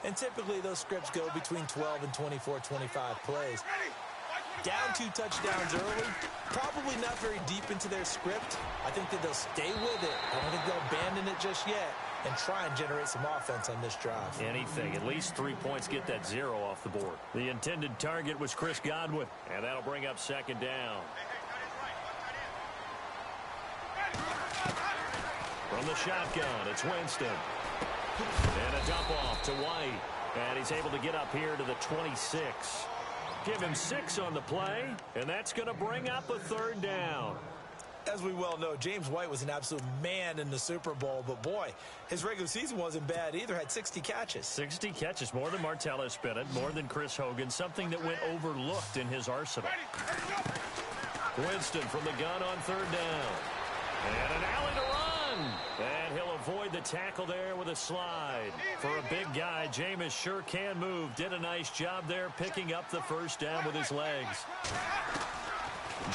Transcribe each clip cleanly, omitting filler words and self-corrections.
and typically those scripts go between 12 and 24, 25 plays. Down 2 touchdowns early, probably not very deep into their script. I think that they'll stay with it. I don't think they'll abandon it just yet and try and generate some offense on this drive. Anything. At least 3 points, get that 0 off the board. The intended target was Chris Godwin, and that'll bring up second down. From the shotgun, it's Winston. And a dump off to White. And he's able to get up here to the 26. Give him 6 on the play, and that's going to bring up a third down. As we well know, James White was an absolute man in the Super Bowl, but boy, his regular season wasn't bad either. Had 60 catches. 60 catches, more than Martellus Bennett, more than Chris Hogan, something that went overlooked in his arsenal. Winston from the gun on third down. And an alley to run. And he'll avoid the tackle there with a slide. For a big guy, Jameis sure can move. Did a nice job there picking up the first down with his legs.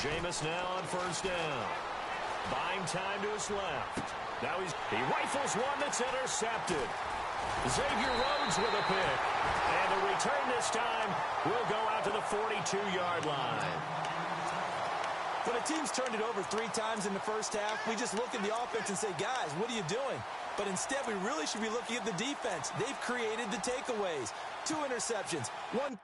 Jameis now on first down. Buying time to his left. Now he rifles one that's intercepted. Xavier Rhodes with a pick. And the return this time will go out to the 42-yard line. When a team's turned it over 3 times in the first half, we just look at the offense and say, guys, what are you doing? But instead, we really should be looking at the defense. They've created the takeaways. 2 interceptions, 1.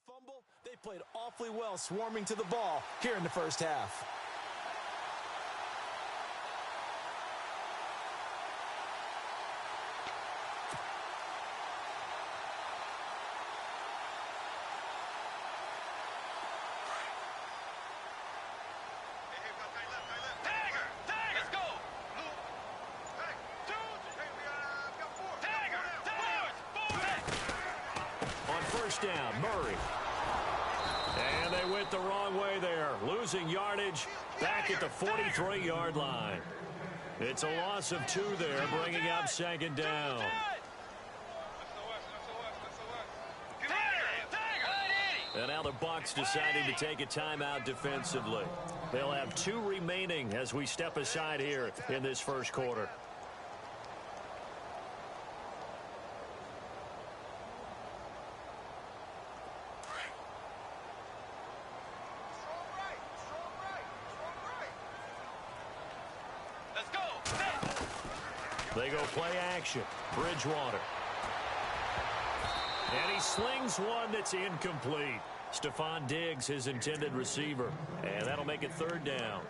Fumble, they played awfully well swarming to the ball here in the first half. Down, Murray. And they went the wrong way there, losing yardage back at the 43-yard line. It's a loss of 2 there, bringing up second down. And now the Bucs deciding to take a timeout defensively. They'll have 2 remaining as we step aside here in this first quarter. They go play action. Bridgewater. And he slings one that's incomplete. Stephon Diggs, his intended receiver. And that'll make it third down.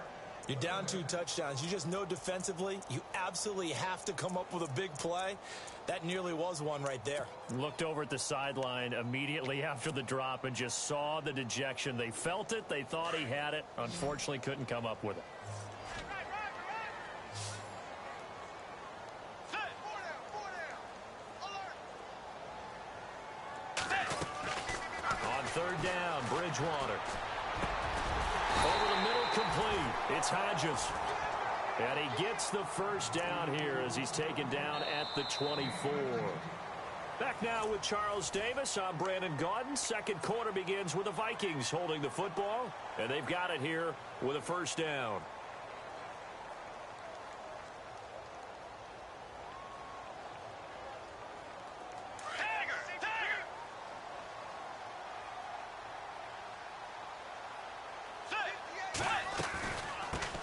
You're down 2 touchdowns. You just know defensively you absolutely have to come up with a big play. That nearly was one right there. Looked over at the sideline immediately after the drop and just saw the dejection. They felt it. They thought he had it. Unfortunately, couldn't come up with it. Third down, Bridgewater. Over the middle, complete. It's Hodges. And he gets the first down here as he's taken down at the 24. Back now with Charles Davis. I'm Brandon Gaudin. Second quarter begins with the Vikings holding the football. And they've got it here with a first down.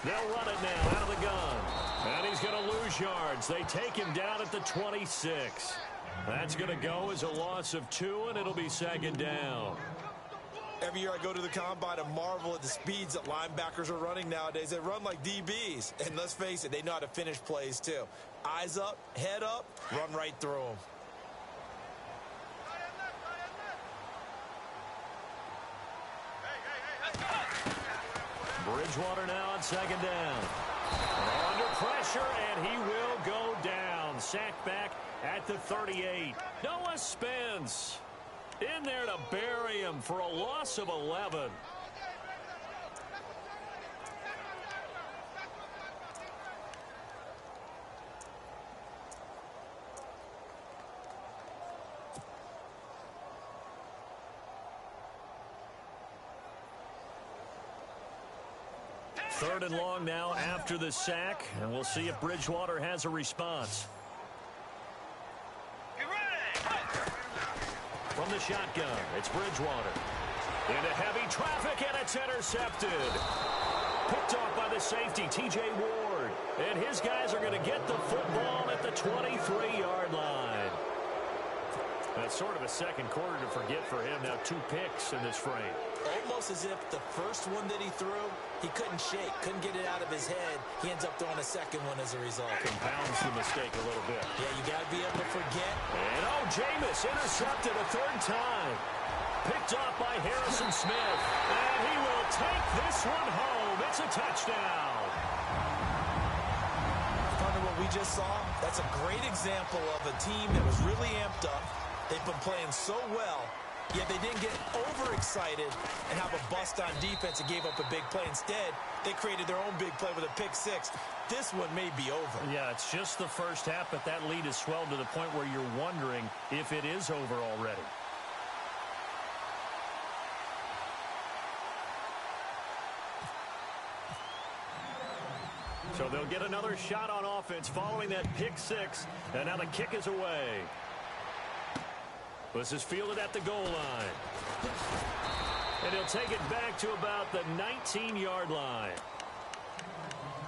They'll run it now out of the gun. And he's going to lose yards. They take him down at the 26. That's going to go as a loss of 2, and it'll be second down. Every year I go to the combine and marvel at the speeds that linebackers are running nowadays. They run like DBs. And let's face it, they know how to finish plays too. Eyes up, head up, run right through them. Bridgewater now on second down. Under pressure, and he will go down. Sacked back at the 38. Noah Spence in there to bury him for a loss of 11. 3rd and long now after the sack, and we'll see if Bridgewater has a response. From the shotgun, it's Bridgewater. Into heavy traffic, and it's intercepted. Picked off by the safety, T.J. Ward. And his guys are going to get the football at the 23-yard line. That's sort of a second quarter to forget for him. Now 2 picks in this frame. Almost as if the first one that he threw, he couldn't shake, couldn't get it out of his head. He ends up throwing a second one as a result. Compounds the mistake a little bit. Yeah, you got to be able to forget. And Jameis intercepted a 3rd time. Picked off by Harrison Smith. And he will take this one home. It's a touchdown. Under what we just saw, that's a great example of a team that was really amped up. They've been playing so well, yet they didn't get overexcited and have a bust on defense and gave up a big play. Instead, they created their own big play with a pick 6. This one may be over. Yeah, it's just the first half, but that lead has swelled to the point where you're wondering if it is over already. So they'll get another shot on offense following that pick 6, and now the kick is away. This is fielded at the goal line. And he'll take it back to about the 19-yard line.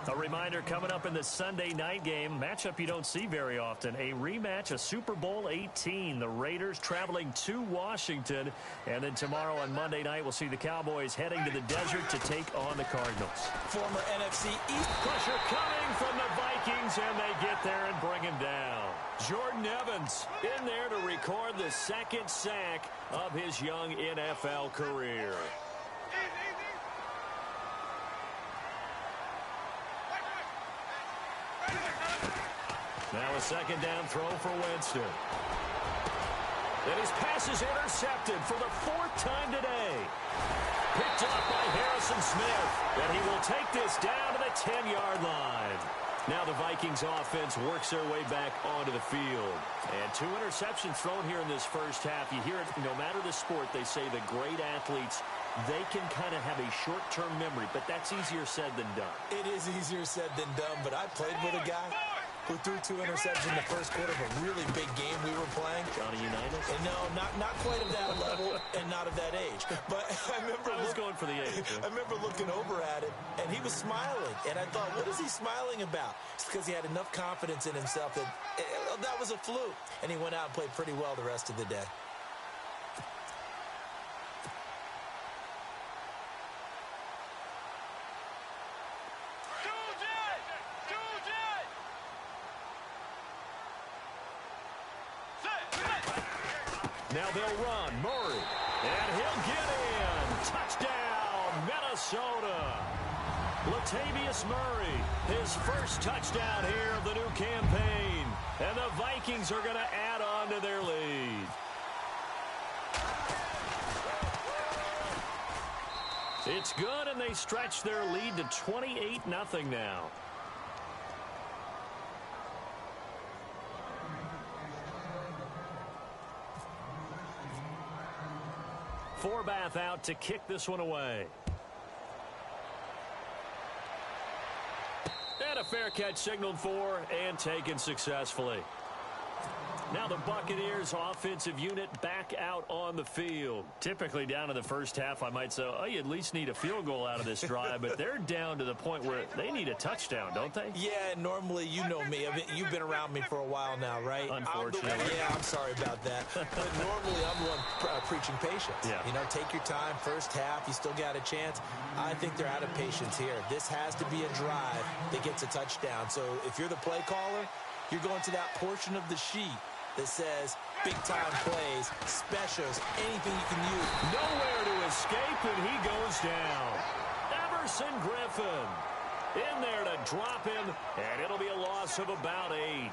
A reminder coming up in the Sunday night game, matchup you don't see very often, a rematch of Super Bowl 18. The Raiders traveling to Washington. And then tomorrow on Monday night, we'll see the Cowboys heading to the desert to take on the Cardinals. Former NFC East. Pressure coming from the Vikings, and they get there and bring him down. Jordan Evans in there to record the 2nd sack of his young NFL career. Now a 2nd down throw for Winston. And his pass is intercepted for the 4th time today. Picked up by Harrison Smith. And he will take this down to the 10-yard line. Now the Vikings offense works their way back onto the field. And 2 interceptions thrown here in this first half. You hear it, no matter the sport, they say the great athletes, they can kind of have a short-term memory, but that's easier said than done. It is easier said than done, but I played with a guy who threw 2 interceptions in the first quarter of a really big game we were playing. Johnny Unitas? And no, not quite of that level and not of that age. But I remember I was going for the age. I remember looking over at him, and he was smiling. And I thought, what is he smiling about? It's because he had enough confidence in himself that that was a fluke. And he went out and played pretty well the rest of the day. Now they'll run. Murray. And he'll get in. Touchdown, Minnesota. Latavius Murray, his first touchdown here of the new campaign. And the Vikings are going to add on to their lead. It's good, and they stretch their lead to 28-0 now. Forbath out to kick this one away. And a fair catch signaled for and taken successfully. Now the Buccaneers offensive unit back out on the field. Typically down in the first half, I might say, oh, you at least need a field goal out of this drive, but they're down to the point where they need a touchdown, don't they? Yeah, normally, you know me. You've been around me for a while now, right? Unfortunately. I'm sorry about that. But normally, I'm the one preaching patience. Yeah. You know, take your time. First half, you still got a chance. I think they're out of patience here. This has to be a drive that gets a touchdown. So if you're the play caller, you're going to that portion of the sheet that says big-time plays, specials, anything you can use. Nowhere to escape, and he goes down. Everson Griffin in there to drop him, and it'll be a loss of about 8.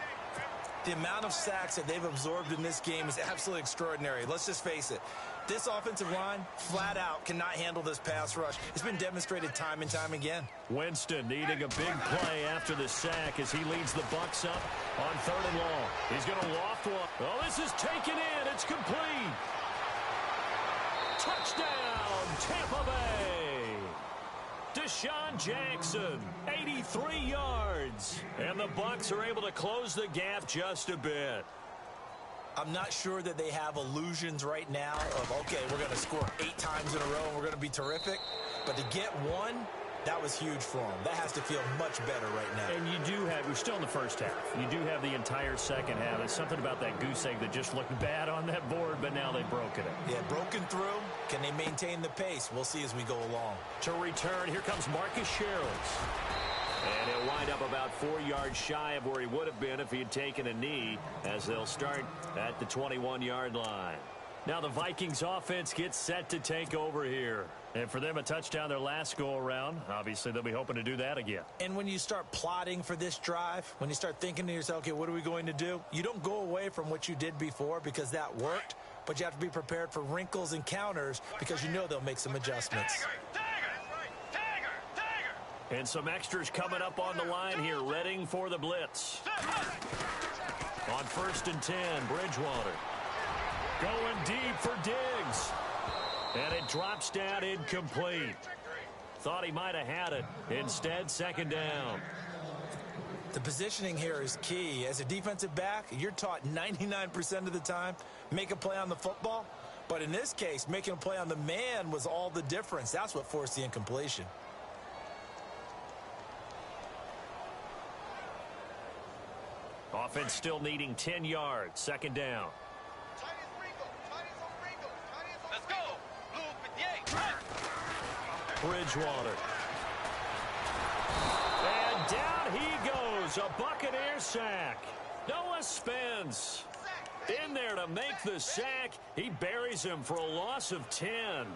The amount of sacks that they've absorbed in this game is absolutely extraordinary. Let's just face it. This offensive line, flat out, cannot handle this pass rush. It's been demonstrated time and time again. Winston needing a big play after the sack as he leads the Bucs up on 3rd and long. He's going to loft one. Oh, this is taken in. It's complete. Touchdown, Tampa Bay. Deshaun Jackson, 83 yards. And the Bucs are able to close the gap just a bit. I'm not sure that they have illusions right now of, okay, we're going to score 8 times in a row and we're going to be terrific. But to get one, that was huge for them. That has to feel much better right now. And you do have, we're still in the first half. You do have the entire second half. There's something about that goose egg that just looked bad on that board, but now they've broken it. Yeah, broken through. Can they maintain the pace? We'll see as we go along. To return, here comes Marcus Sherrills. And he'll wind up about 4 yards shy of where he would have been if he had taken a knee, as they'll start at the 21-yard line. Now the Vikings offense gets set to take over here. And for them, a touchdown their last go-around. Obviously, they'll be hoping to do that again. And when you start plotting for this drive, when you start thinking to yourself, okay, what are we going to do? You don't go away from what you did before because that worked, but you have to be prepared for wrinkles and counters because you know they'll make some adjustments. And some extras coming up on the line here, readying for the blitz. On 1st and 10, Bridgewater. Going deep for Diggs. And it drops down incomplete. Thought he might have had it. Instead, 2nd down. The positioning here is key. As a defensive back, you're taught 99% of the time, make a play on the football. But in this case, making a play on the man was all the difference. That's what forced the incompletion. Offense still needing 10 yards. 2nd down. Let's go. Bridgewater. And down he goes. A Buccaneer sack. Noah Spence in there to make the sack. He buries him for a loss of 10.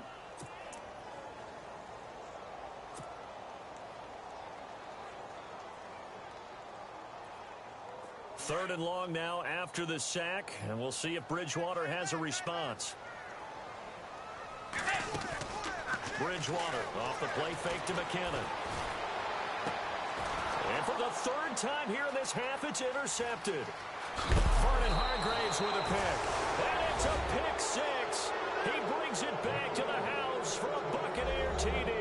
Third and long now after the sack, and we'll see if Bridgewater has a response. Bridgewater off the play fake to McKinnon. And for the 3rd time here in this half, it's intercepted. Vernon Hargraves with a pick. And it's a pick 6. He brings it back to the house for a Buccaneer TD.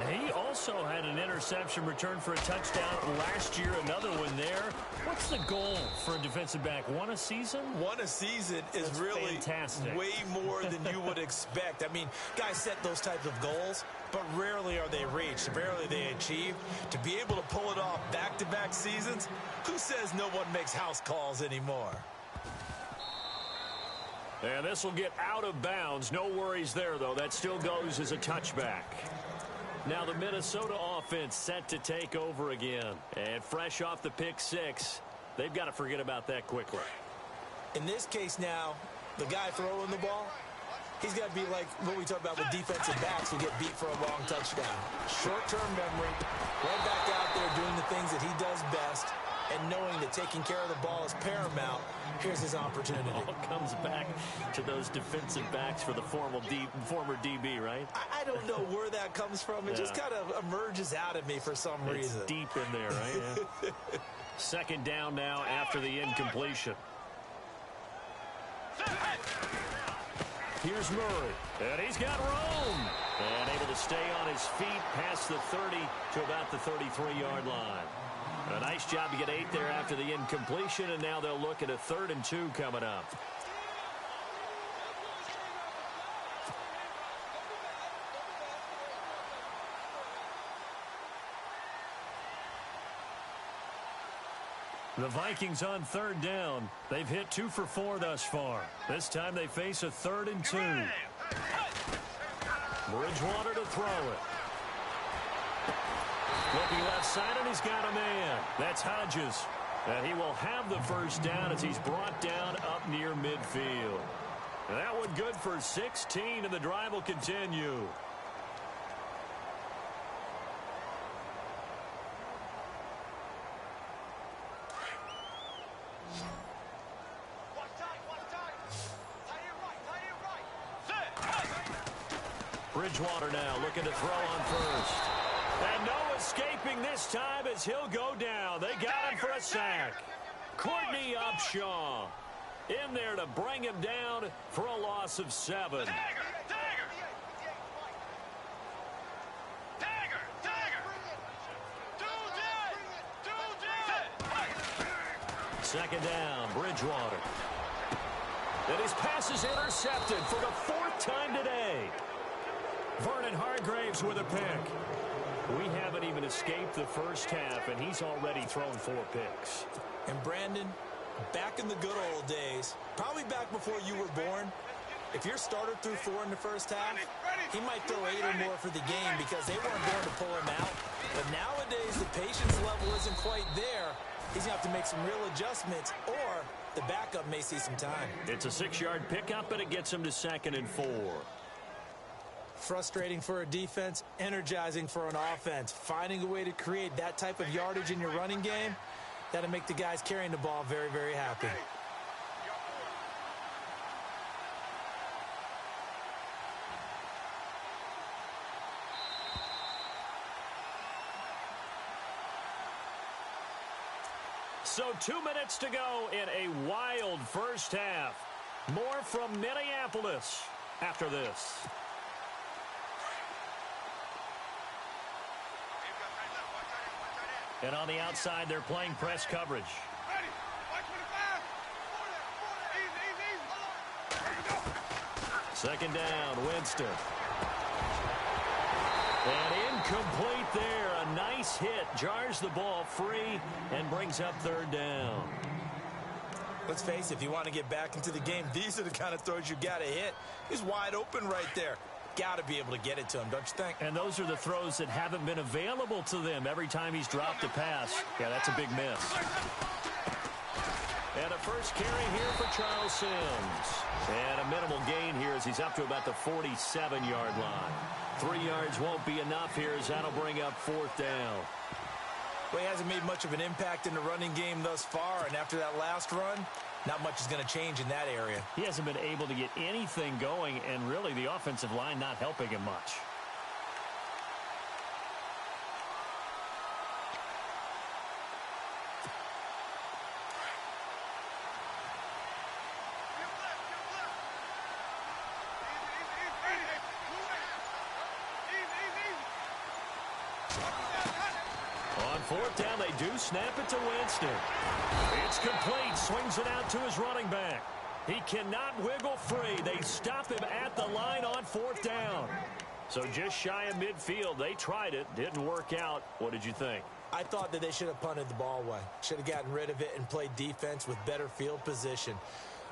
He also had an interception return for a touchdown last year, another one there. What's the goal for a defensive back? One a season? One a season is That's really fantastic. Way more than you would expect. I mean, guys set those types of goals, but rarely are they reached, rarely they achieved. To be able to pull it off back-to-back seasons, who says no one makes house calls anymore? And this will get out of bounds. No worries there, though. That still goes as a touchback. Now the Minnesota offense set to take over again. And fresh off the pick 6, they've got to forget about that quickly. In this case now, the guy throwing the ball, he's got to be like what we talk about with defensive backs who get beat for a long touchdown. Short-term memory, right back out there doing the things that he does best, and knowing that taking care of the ball is paramount. Here's his opportunity. It all comes back to those defensive backs for the former DB, right? I don't know where that comes from. It just kind of emerges out of me for some reason. It's deep in there, right? Yeah. 2nd down now after the incompletion. Here's Murray, and he's got room. And able to stay on his feet past the 30 to about the 33-yard line. A nice job to get 8 there after the incompletion, and now they'll look at a 3rd and 2 coming up. The Vikings on 3rd down. They've hit 2 for 4 thus far. This time they face a 3rd and 2. Bridgewater to throw it. Looking left side, and he's got a man. That's Hodges. And he will have the 1st down as he's brought down up near midfield. That one good for 16, and the drive will continue. Bridgewater now looking to throw on 1st. And no escaping this time as he'll go down. They got him for a sack. Courtney Upshaw in there to bring him down for a loss of 7. Second down, Bridgewater. And his pass is intercepted for the 4th time today. Vernon Hargraves with a pick. We haven't even escaped the first half, and he's already thrown 4 picks. And Brandon, back in the good old days, probably back before you were born, if your starter threw 4 in the first half, he might throw 8 or more for the game because they weren't going to pull him out. But nowadays, the patience level isn't quite there. He's going to have to make some real adjustments, or the backup may see some time. It's a 6-yard pickup, and it gets him to 2nd and 4. Frustrating for a defense, energizing for an offense. Finding a way to create that type of yardage in your running game, that'll make the guys carrying the ball very, very happy. So 2 minutes to go in a wild first half. More from Minneapolis after this. And on the outside, they're playing press coverage. Second down, Winston. And incomplete there. A nice hit. Jars the ball free and brings up 3rd down. Let's face it, if you want to get back into the game, these are the kind of throws you got to hit. He's wide open right there. Got to be able to get it to him, don't you think? And those are the throws that haven't been available to them every time he's dropped a pass. Yeah, that's a big miss. And a first carry here for Charles Sims. And a minimal gain here as he's up to about the 47-yard line. 3 yards won't be enough here as that'll bring up 4th down. Well, he hasn't made much of an impact in the running game thus far, and after that last run, not much is going to change in that area. He hasn't been able to get anything going, and really the offensive line not helping him much. On 4th down, they do snap it to Winston. It's complete. Swings it out to his running back. He cannot wiggle free. They stop him at the line on 4th down. So just shy of midfield. They tried it. Didn't work out. What did you think? I thought that they should have punted the ball away. Should have gotten rid of it and played defense with better field position.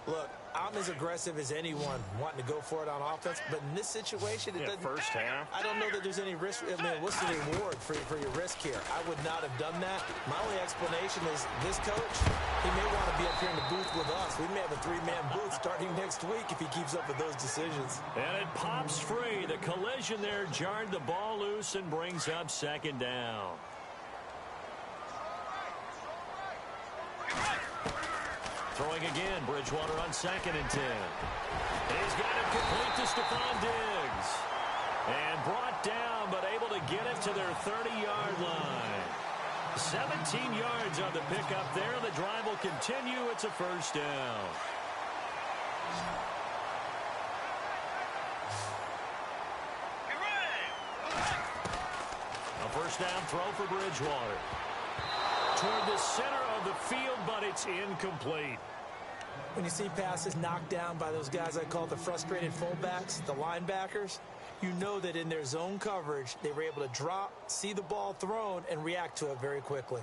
Look, I'm as aggressive as anyone wanting to go for it on offense, but in this situation, it doesn't. First half. I don't know that there's any risk. I mean, what's the reward for your risk here? I would not have done that. My only explanation is this coach, he may want to be up here in the booth with us. We may have a 3-man booth starting next week if he keeps up with those decisions. And it pops free. The collision there jarred the ball loose and brings up 2nd down. Throwing again, Bridgewater on 2nd and 10. He's got it complete to Stephon Diggs. And brought down, but able to get it to their 30-yard line. 17 yards on the pickup there. The drive will continue. It's a first down. A first down throw for Bridgewater. Toward the center of the field, but it's incomplete. When you see passes knocked down by those guys I call the frustrated fullbacks, the linebackers, you know that in their zone coverage, they were able to drop, see the ball thrown, and react to it very quickly.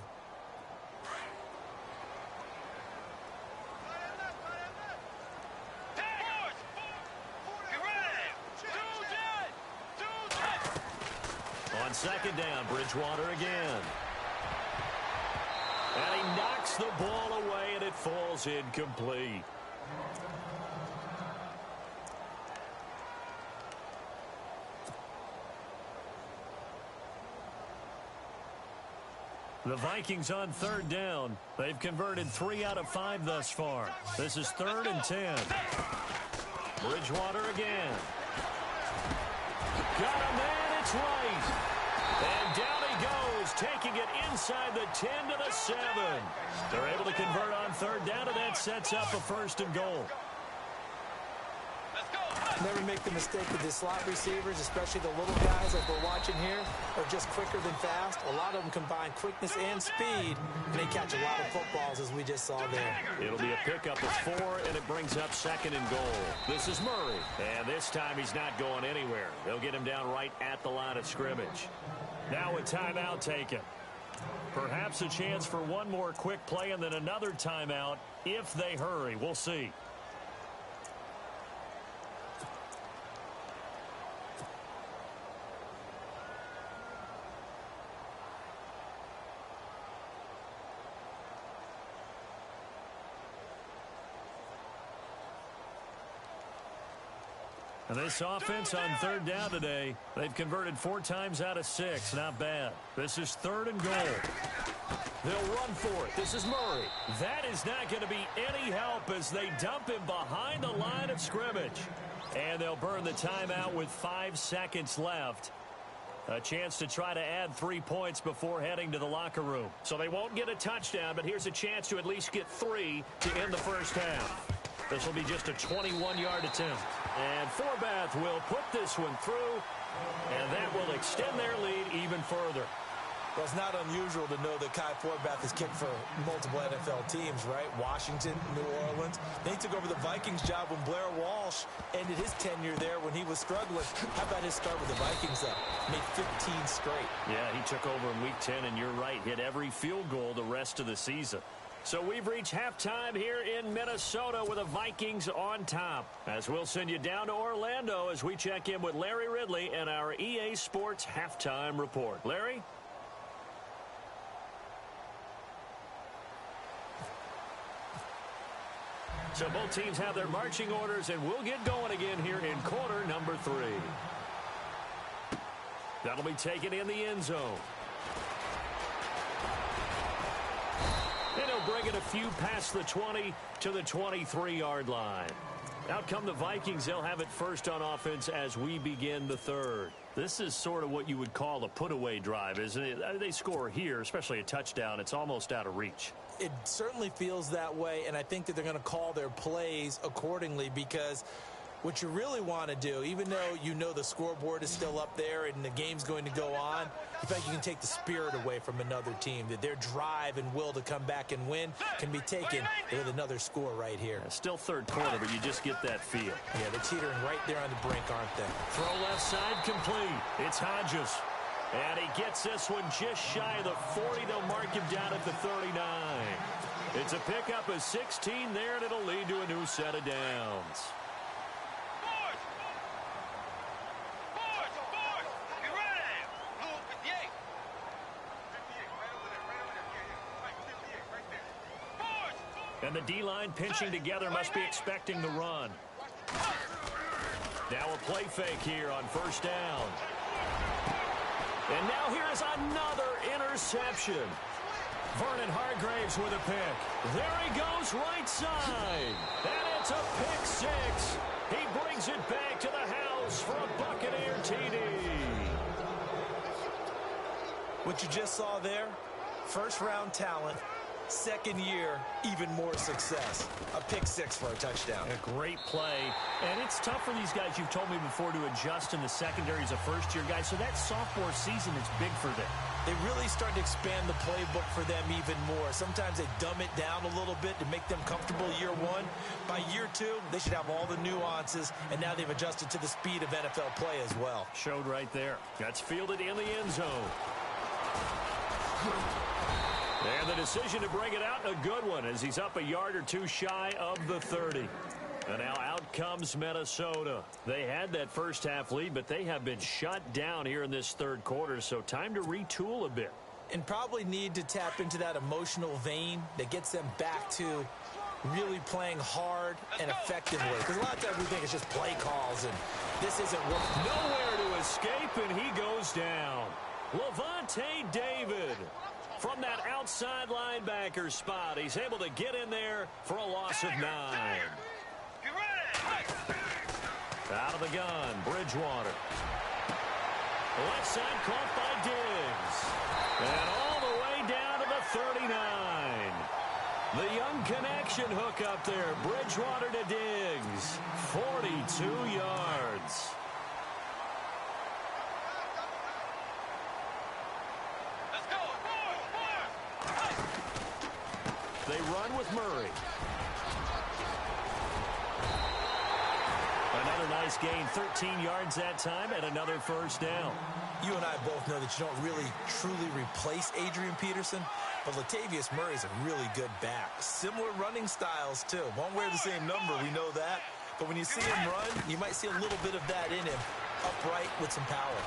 On 2nd down, Bridgewater again. And he knocks the ball away, and it falls incomplete. The Vikings on 3rd down. They've converted 3 out of 5 thus far. This is 3rd and 10. Bridgewater again. Got a man, it's right. And down he goes, taking it inside the 10 to the 7. They're able to convert on 3rd down, and that sets up a 1st and goal. Let's go. Never make the mistake that the slot receivers, especially the little guys like we're watching here, are just quicker than fast. A lot of them combine quickness and speed, and they catch a lot of footballs, as we just saw there. It'll be a pickup of 4, and it brings up 2nd and goal. This is Murray, and this time he's not going anywhere. They'll get him down right at the line of scrimmage. Now a timeout taken. Perhaps a chance for one more quick play and then another timeout if they hurry. We'll see. And this offense on 3rd down today, they've converted 4 times out of 6. Not bad. This is 3rd and goal. They'll run for it. This is Murray. That is not going to be any help as they dump him behind the line of scrimmage. And they'll burn the timeout with 5 seconds left. A chance to try to add 3 points before heading to the locker room. So they won't get a touchdown, but here's a chance to at least get 3 to end the first half. This will be just a 21-yard attempt. And Forbath will put this one through, and that will extend their lead even further. Well, it's not unusual to know that Kai Forbath has kicked for multiple NFL teams, right? Washington, New Orleans. Then he took over the Vikings job when Blair Walsh ended his tenure there when he was struggling. How about his start with the Vikings, though? Made 15 straight. Yeah, he took over in Week 10, and you're right, hit every field goal the rest of the season. So we've reached halftime here in Minnesota with the Vikings on top. As we'll send you down to Orlando as we check in with Larry Ridley and our EA Sports Halftime Report. Larry? So both teams have their marching orders, and we'll get going again here in quarter number 3. That'll be taken in the end zone. And he'll bring it a few past the 20 to the 23-yard line. Out come the Vikings. They'll have it first on offense as we begin the 3rd. This is sort of what you would call a put-away drive, isn't it? They score here, especially a touchdown. It's almost out of reach. It certainly feels that way, and I think that they're going to call their plays accordingly because what you really want to do, even though you know the scoreboard is still up there and the game's going to go on, you think you can take the spirit away from another team, that their drive and will to come back and win can be taken with another score right here. Yeah, still 3rd quarter, but you just get that feel. Yeah, they're teetering right there on the brink, aren't they? Throw left side complete. It's Hodges. And he gets this one just shy of the 40. They'll mark him down at the 39. It's a pickup of 16 there, and it'll lead to a new set of downs. And the D-line pinching together must be expecting the run. Now a play fake here on 1st down. And now here is another interception. Vernon Hargraves with a pick. There he goes right side. And it's a pick 6. He brings it back to the house for a Buccaneer TD. What you just saw there, 1st-round talent. 2nd year, even more success. A pick 6 for a touchdown. A great play. And it's tough for these guys, you've told me before, to adjust in the secondary as a first-year guy. So that sophomore season is big for them. They really start to expand the playbook for them even more. Sometimes they dumb it down a little bit to make them comfortable year 1. By year 2, they should have all the nuances, and now they've adjusted to the speed of NFL play as well. Showed right there. That's fielded in the end zone. And the decision to bring it out, a good one, as he's up a yard or 2 shy of the 30. And now out comes Minnesota. They had that first half lead, but they have been shut down here in this 3rd quarter, so time to retool a bit. And probably need to tap into that emotional vein that gets them back to really playing hard and effectively. Because a lot of times we think it's just play calls, and this isn't working. Nowhere to escape, and he goes down. Levante David. From that outside linebacker spot, he's able to get in there for a loss of 9. Out of the gun, Bridgewater. Left side caught by Diggs. And all the way down to the 39. The young connection hook up there. Bridgewater to Diggs. 42 yards. Let's go. They run with Murray. Another nice gain, 13 yards that time, and another first down. You and I both know that you don't really truly replace Adrian Peterson, but Latavius Murray's a really good back. Similar running styles, too. Won't wear the same number, we know that. But when you see him run, you might see a little bit of that in him, upright with some power.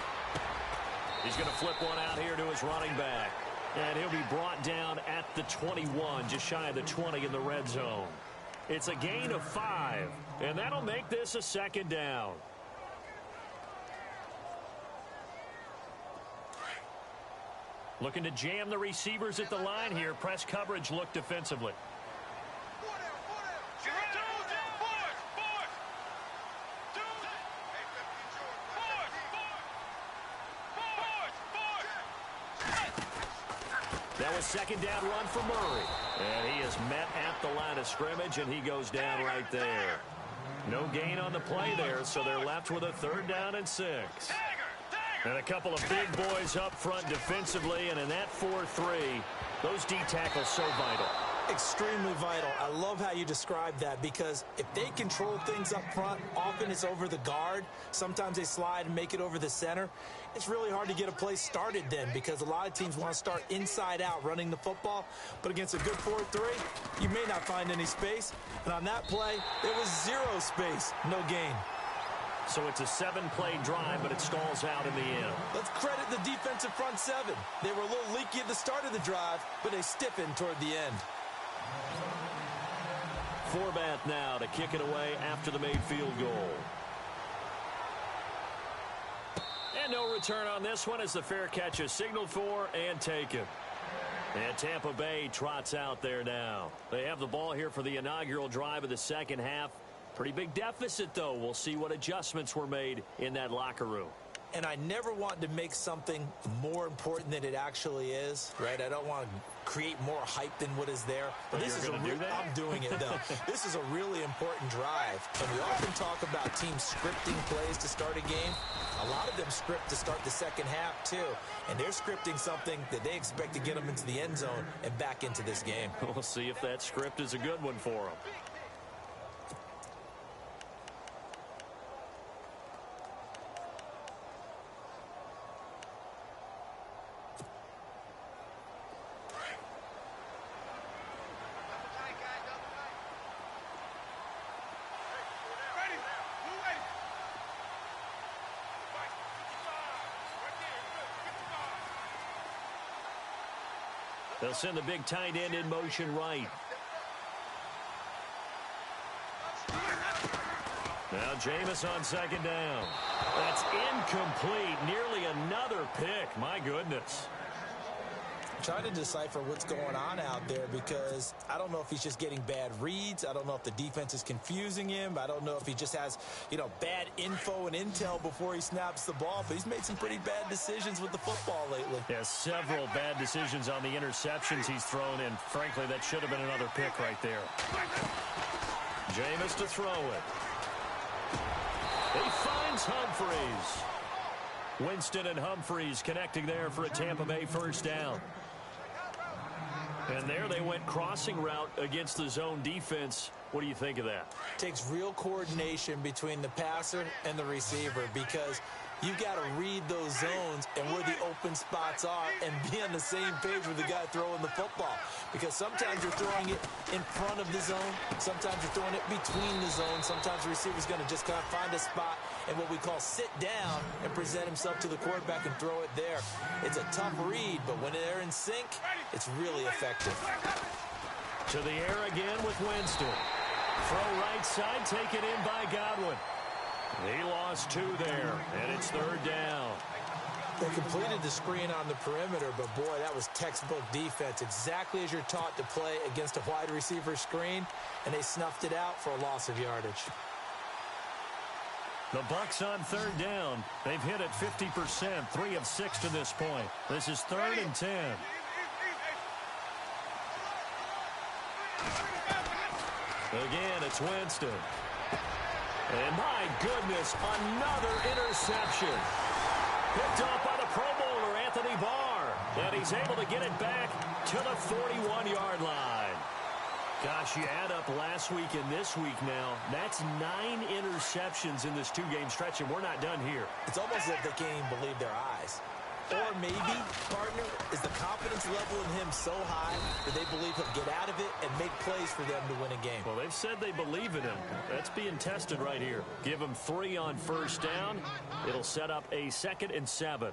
He's going to flip one out here to his running back. And he'll be brought down at the 21, just shy of the 20 in the red zone. It's a gain of 5, and that'll make this a second down. Looking to jam the receivers at the line here. Press coverage look defensively. That was second down run for Murray. And he is met at the line of scrimmage, and he goes down right there. No gain on the play there, so they're left with a 3rd down and 6. And a couple of big boys up front defensively, and in that 4-3, those D tackles so vital. Extremely vital. I love how you describe that, because if they control things up front, often it's over the guard. Sometimes they slide and make it over the center. It's really hard to get a play started then, because a lot of teams want to start inside out running the football. But against a good 4-3, you may not find any space. And on that play, there was 0 space, no gain. So it's a 7-play drive, but it stalls out in the end. Let's credit the defensive front 7. They were a little leaky at the start of the drive, but they stiffened toward the end. Forbath now to kick it away after the made field goal. And no return on this one as the fair catch is signaled for and taken. And Tampa Bay trots out there now. They have the ball here for the inaugural drive of the second half. Pretty big deficit, though. We'll see what adjustments were made in that locker room. And I never want to make something more important than it actually is, right? I don't want to create more hype than what is there. But this is I'm doing it, though. This is a really important drive. And we often talk about teams scripting plays to start a game. A lot of them script to start the second half, too. And they're scripting something that they expect to get them into the end zone and back into this game. We'll see if that script is a good one for them. They'll send the big tight end in motion right. Now Jameis on second down. That's incomplete. Nearly another pick. My goodness. Trying to decipher what's going on out there, because I don't know if he's just getting bad reads. I don't know if the defense is confusing him. I don't know if he just has, bad info and intel before he snaps the ball. But he's made some pretty bad decisions with the football lately. Yeah, several bad decisions on the interceptions he's thrown in. Frankly, that should have been another pick right there. Jameis to throw it. He finds Humphreys. Winston and Humphreys connecting there for a Tampa Bay first down. And there they went crossing route against the zone defense. What do you think of that? Takes real coordination between the passer and the receiver, because you've got to read those zones and where the open spots are and be on the same page with the guy throwing the football. Because sometimes you're throwing it in front of the zone. Sometimes you're throwing it between the zones. Sometimes the receiver's going to just kind of find a spot and what we call sit down and present himself to the quarterback and throw it there. It's a tough read, but when they're in sync, it's really effective. To the air again with Winston. Throw right side, taken in by Godwin. He lost 2 there, and it's third down. They completed the screen on the perimeter, but boy, that was textbook defense. Exactly as you're taught to play against a wide receiver screen, and they snuffed it out for a loss of yardage. The Bucs on third down. They've hit it 50%, 3 of 6 to this point. This is 3rd and 10. Again, it's Winston. And my goodness, another interception. Picked off by the Pro Bowler, Anthony Barr. And he's able to get it back to the 41-yard line. Gosh, you add up last week and this week now. That's 9 interceptions in this two-game stretch, and we're not done here. It's almost as if they can't even believe their eyes. Or maybe, partner, is the confidence level in him so high that they believe he'll get out of it and make plays for them to win a game. Well, they've said they believe in him. That's being tested right here. Give him 3 on first down. It'll set up a 2nd and 7.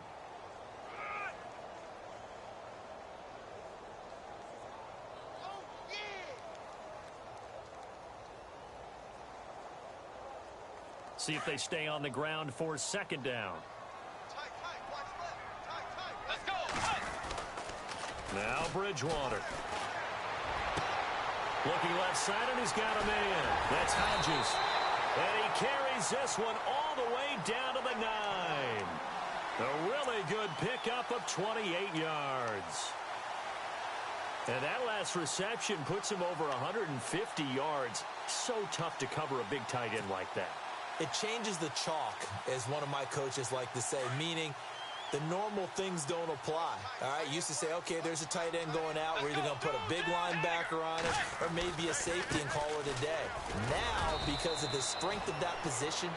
See if they stay on the ground for 2nd down. Let's go. Now Bridgewater. Looking left side, and he's got a man. That's Hodges. And he carries this one all the way down to the 9. A really good pickup of 28 yards. And that last reception puts him over 150 yards. So tough to cover a big tight end like that. It changes the chalk, as one of my coaches like to say, meaning the normal things don't apply. All right, used to say, okay, there's a tight end going out. We're either going to put a big linebacker on it or maybe a safety and call it a day. Now, because of the strength of that position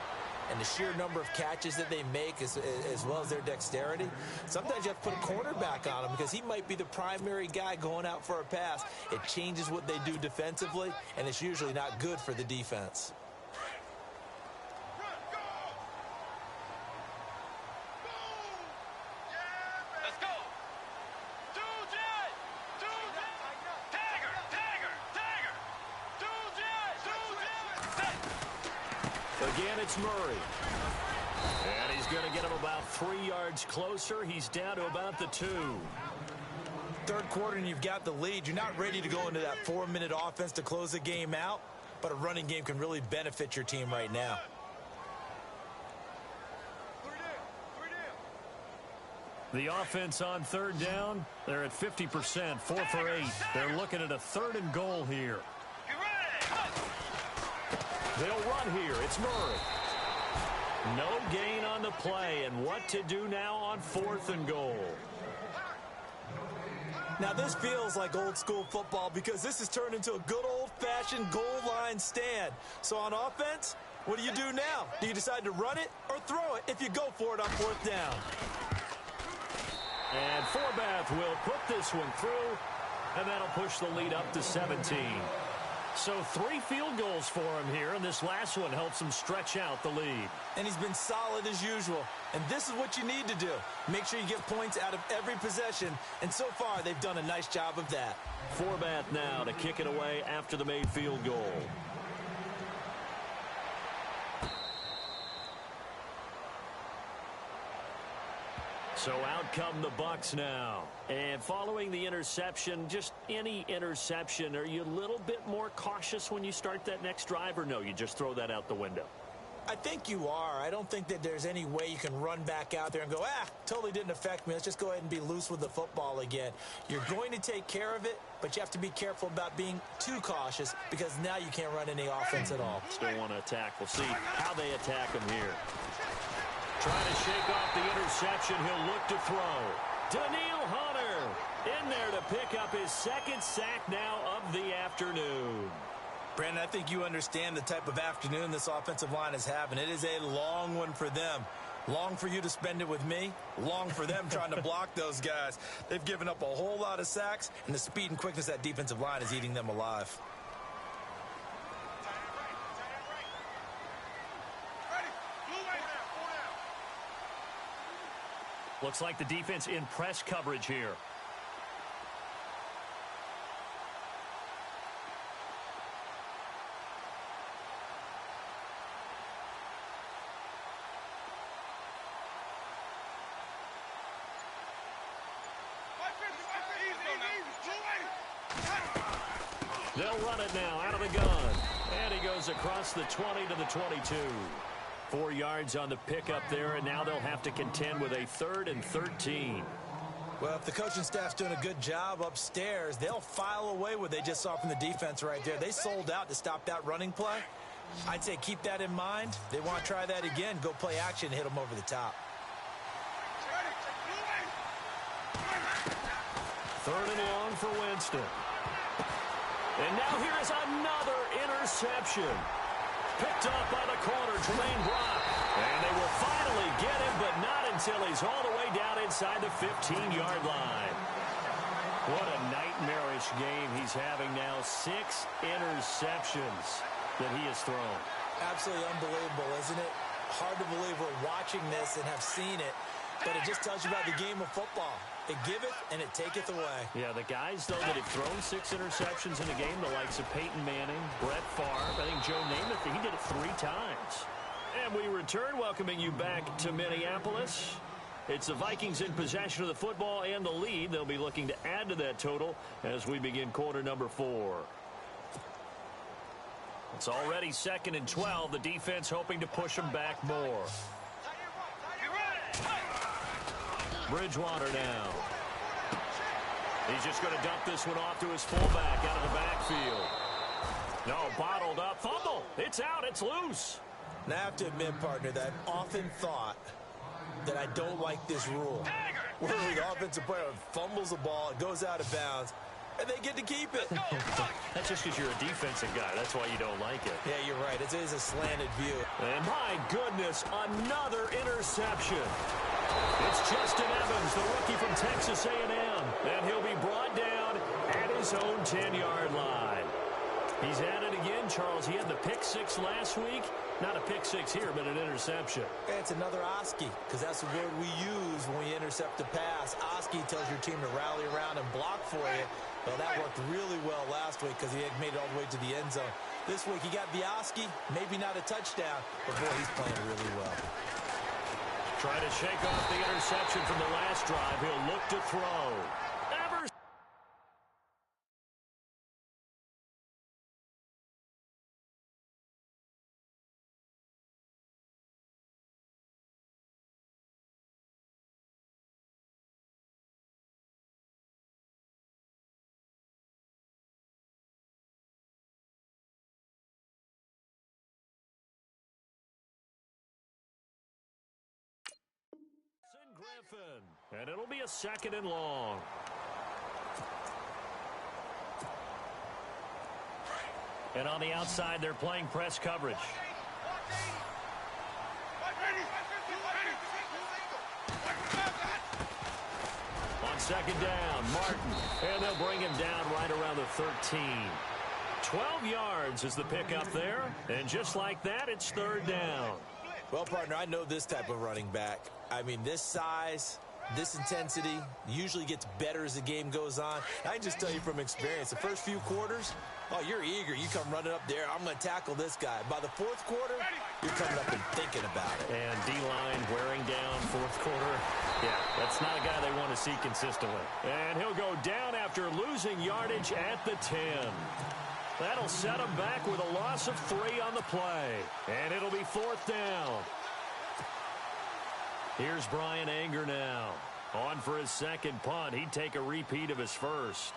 and the sheer number of catches that they make as well as their dexterity, sometimes you have to put a cornerback on him because he might be the primary guy going out for a pass. It changes what they do defensively, and it's usually not good for the defense. Again, it's Murray. And he's going to get him about 3 yards closer. He's down to about the 2. Third quarter and you've got the lead. You're not ready to go into that 4-minute offense to close the game out, but a running game can really benefit your team right now. The offense on 3rd down, they're at 50%, 4 for 8. They're looking at a 3rd and goal here. They'll run here. It's Murray. No gain on the play, and what to do now on 4th and goal. Now, this feels like old-school football because this has turned into a good old-fashioned goal line stand. So on offense, what do you do now? Do you decide to run it or throw it if you go for it on 4th down? And Forbath will put this one through, and that'll push the lead up to 17. So 3 field goals for him here, and this last one helps him stretch out the lead. And he's been solid as usual. And this is what you need to do. Make sure you get points out of every possession. And so far, they've done a nice job of that. Forbath now to kick it away after the made field goal. So out come the Bucs now. And following the interception, just any interception, are you a little bit more cautious when you start that next drive, or no, you just throw that out the window? I think you are. I don't think that there's any way you can run back out there and go, totally didn't affect me. Let's just go ahead and be loose with the football again. You're going to take care of it, but you have to be careful about being too cautious because now you can't run any offense at all. Still want to attack. We'll see how they attack him here. Trying to shake off the interception. He'll look to throw. Daniil Hunter in there to pick up his 2nd sack now of the afternoon. Brandon, I think you understand the type of afternoon this offensive line is having. It is a long one for them. Long for you to spend it with me. Long for them trying to block those guys. They've given up a whole lot of sacks, and the speed and quickness of that defensive line is eating them alive. Looks like the defense in press coverage here. They'll run it now out of the gun. And he goes across the 20 to the 22. 4 yards on the pickup there, and now they'll have to contend with a 3rd and 13. Well, if the coaching staff's doing a good job upstairs, they'll file away what they just saw from the defense right there. They sold out to stop that running play. I'd say keep that in mind. They want to try that again. Go play action and hit them over the top. 3rd and long for Winston. And now here is another interception. Picked up by the corner, Tremaine Brock. And they will finally get him, but not until he's all the way down inside the 15-yard line. What a nightmarish game he's having now. 6 interceptions that he has thrown. Absolutely unbelievable, isn't it? Hard to believe we're watching this and have seen it, but it just tells you about the game of football. It giveth and it taketh away. Yeah, the guys, though, that have thrown 6 interceptions in a game, the likes of Peyton Manning, Brett Favre, I think Joe Namath, he did it 3 times. And we return, welcoming you back to Minneapolis. It's the Vikings in possession of the football and the lead. They'll be looking to add to that total as we begin quarter number 4. It's already 2nd and 12. The defense hoping to push them back more. Bridgewater now. He's just going to dump this one off to his fullback out of the backfield. No, bottled up. Fumble. It's out. It's loose. Now, I have to admit, partner, that I've often thought that I don't like this rule. Where the offensive player fumbles the ball, it goes out of bounds, and they get to keep it. That's just because you're a defensive guy. That's why you don't like it. Yeah, you're right. It is a slanted view. And my goodness, another interception. It's Justin Evans, the rookie from Texas A&M. And he'll be brought down at his own 10-yard line. He's at it again, Charles. He had the pick 6 last week. Not a pick 6 here, but an interception. It's another Oski, because that's the word we use when we intercept a pass. Oski tells your team to rally around and block for you. Well, that worked really well last week because he had made it all the way to the end zone. This week he got the Oski, maybe not a touchdown, but boy, he's playing really well. Trying to shake off the interception from the last drive. He'll look to throw. Griffin, and it'll be a 2nd and long. And on the outside, they're playing press coverage. On 2nd down, Martin, and they'll bring him down right around the 13. 12 yards is the pickup there, and just like that, it's 3rd down. Well, partner, I know this type of running back. I mean, this size, this intensity usually gets better as the game goes on. I can just tell you from experience, the first few quarters, oh, you're eager. You come running up there, I'm going to tackle this guy. By the 4th quarter, you're coming up and thinking about it. And D-line wearing down 4th quarter. Yeah, that's not a guy they want to see consistently. And he'll go down after losing yardage at the 10. That'll set him back with a loss of 3 on the play. And it'll be 4th down. Here's Brian Anger now. On for his 2nd punt. He'd take a repeat of his first.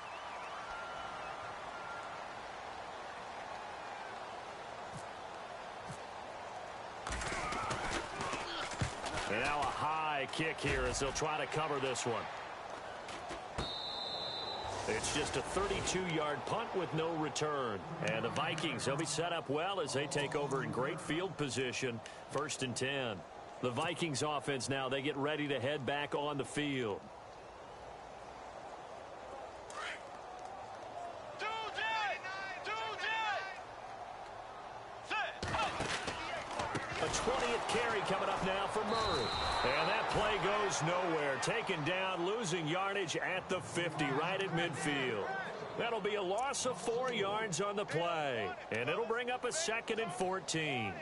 And now a high kick here as they'll try to cover this one. It's just a 32-yard punt with no return. And the Vikings, they'll be set up well as they take over in great field position. 1st and 10. The Vikings offense now, they get ready to head back on the field. A 20th carry coming up now for Murray. And that play goes nowhere. Taken down, losing yardage at the 50, right at midfield. That'll be a loss of 4 yards on the play. And it'll bring up a 2nd and 14.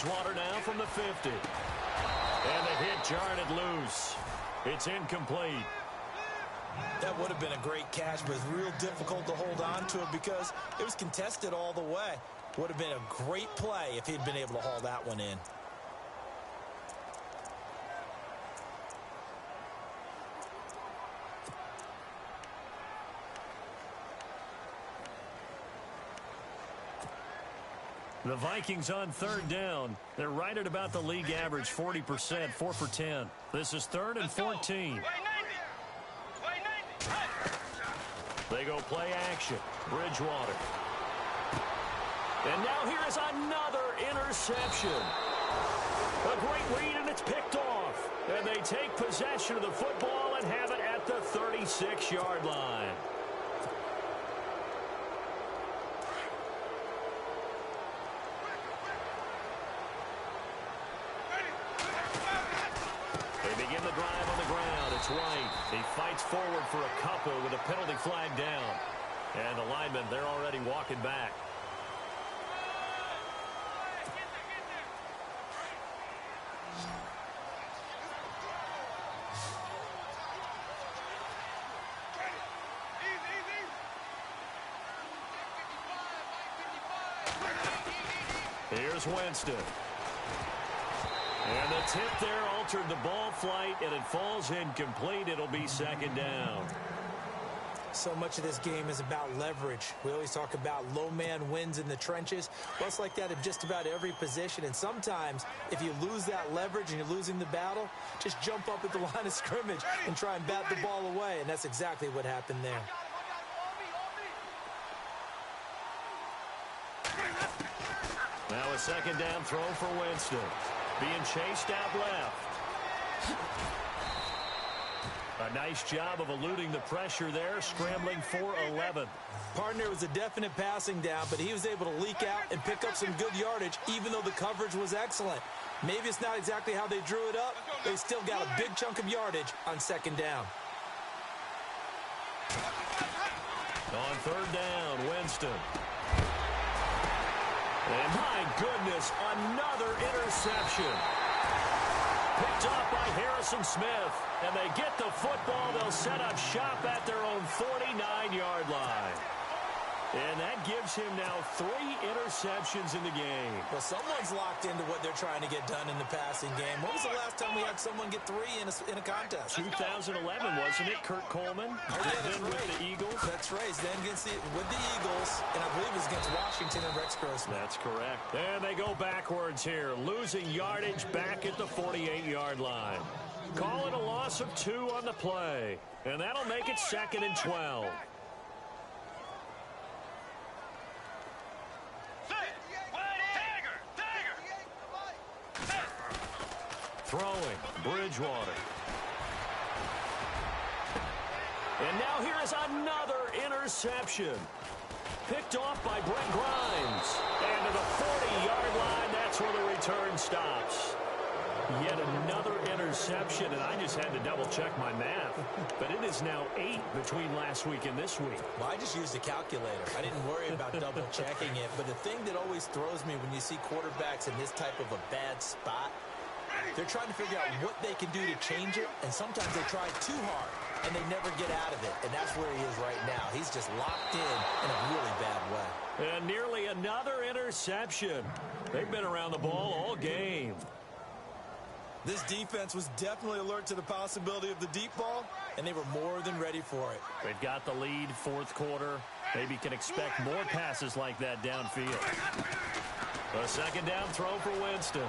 Bridgewater now from the 50. And the hit jarred loose. It's incomplete. That would have been a great catch, but it's real difficult to hold on to it because it was contested all the way. Would have been a great play if he'd been able to haul that one in. The Vikings on third down. They're right at about the league average, 40%, 4 for 10. This is 3rd and 14. They go play action. Bridgewater. And now here is another interception. A great read, and it's picked off. And they take possession of the football and have it at the 36-yard line. White. He fights forward for a couple with a penalty flag down. And the linemen, they're already walking back. Here's Winston. And the tip there altered the ball flight, and it falls incomplete. It'll be 2nd down. So much of this game is about leverage. We always talk about low man wins in the trenches. Well, it's like that in just about every position. And sometimes, if you lose that leverage and you're losing the battle, just jump up at the line of scrimmage and try and bat the ball away. And that's exactly what happened there. Now a 2nd down throw for Winston. Being chased out left. A nice job of eluding the pressure there, scrambling for 11. Partner, was a definite passing down, but he was able to leak out and pick up some good yardage, even though the coverage was excellent. Maybe it's not exactly how they drew it up, but they still got a big chunk of yardage on 2nd down. On 3rd down, Winston. And my goodness, another interception. Picked up by Harrison Smith. And they get the football. They'll set up shop at their own 49-yard line. And that gives him now 3 interceptions in the game. Well, someone's locked into what they're trying to get done in the passing game. When was the last time we had someone get 3 in a contest? 2011, wasn't it? Kurt Coleman. Oh, yeah, that's then right. With the Eagles. That's right. Then with the Eagles, and I believe it was against Washington and Rex Grossman. That's correct. And they go backwards here, losing yardage back at the 48-yard line. Call it a loss of 2 on the play. And that'll make it 2nd and 12. Throwing, Bridgewater. And now here is another interception. Picked off by Brent Grimes. And to the 40-yard line, that's where the return stops. Yet another interception, and I just had to double-check my math. But it is now 8 between last week and this week. Well, I just used a calculator. I didn't worry about double-checking it. But the thing that always throws me when you see quarterbacks in this type of a bad spot, they're trying to figure out what they can do to change it, and sometimes they try too hard, and they never get out of it. And that's where he is right now. He's just locked in a really bad way. And nearly another interception. They've been around the ball all game. This defense was definitely alert to the possibility of the deep ball, and they were more than ready for it. They've got the lead, 4th quarter. Maybe can expect more passes like that downfield. A 2nd down throw for Winston.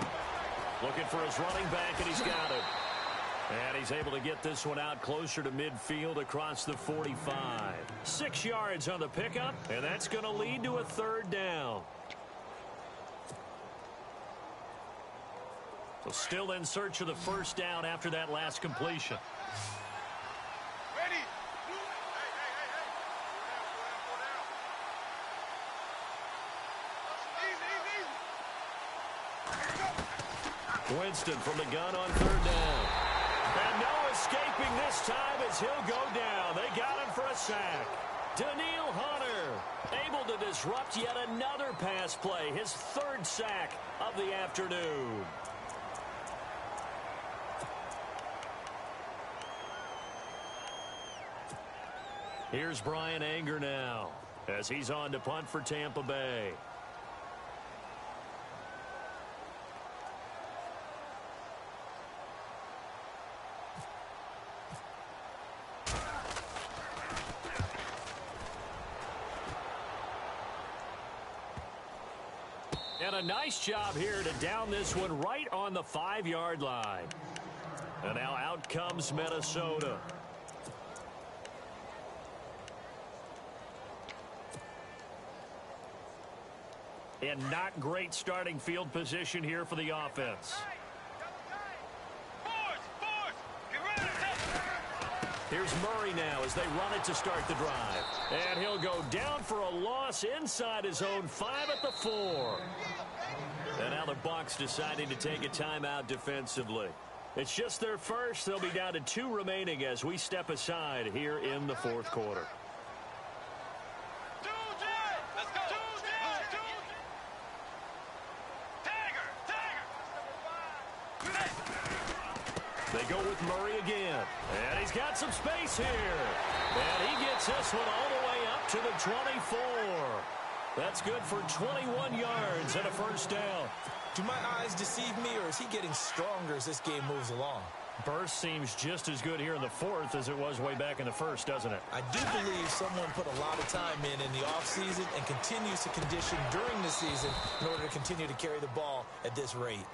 Looking for his running back, and he's got it. And he's able to get this one out closer to midfield across the 45. 6 yards on the pickup, and that's going to lead to a 3rd down. So still in search of the 1st down after that last completion. Winston from the gun on 3rd down. And no escaping this time as he'll go down. They got him for a sack. Daniil Hunter able to disrupt yet another pass play, his third sack of the afternoon. Here's Brian Anger now as he's on to punt for Tampa Bay. And a nice job here to down this one right on the 5-yard line. And now out comes Minnesota. And not great starting field position here for the offense. Here's Murray now as they run it to start the drive. And he'll go down for a loss inside his own 5 at the 4. And now the Bucs deciding to take a timeout defensively. It's just their first. They'll be down to 2 remaining as we step aside here in the 4th quarter. They go with Murray again. And he's got some space here. And he gets this one all the way up to the 24. That's good for 21 yards and a first down. Do my eyes deceive me, or is he getting stronger as this game moves along? Burst seems just as good here in the 4th as it was way back in the 1st, doesn't it? I do believe someone put a lot of time in the offseason and continues to condition during the season in order to continue to carry the ball at this rate.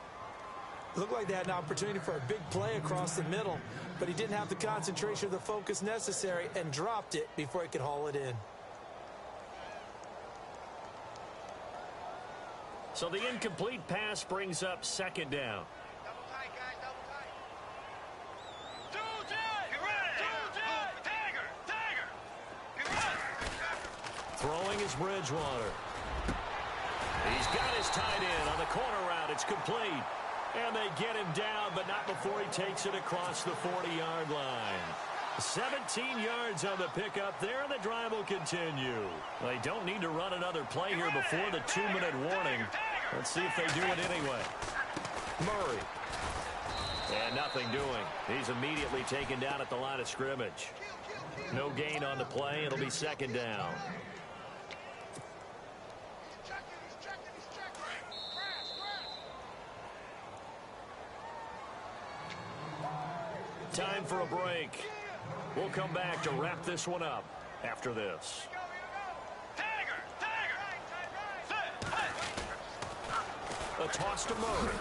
Looked like they had an opportunity for a big play across the middle, but he didn't have the concentration or the focus necessary and dropped it before he could haul it in. So the incomplete pass brings up 2nd down. Throwing is Bridgewater. He's got his tight end on the corner route. It's complete. And they get him down, but not before he takes it across the 40-yard line. 17 yards on the pickup there, and the drive will continue. They don't need to run another play here before the 2-minute warning. Let's see if they do it anyway. Murray. And nothing doing. He's immediately taken down at the line of scrimmage. No gain on the play. It'll be 2nd down. Time for a break. We'll come back to wrap this one up after this. A toss to Murray.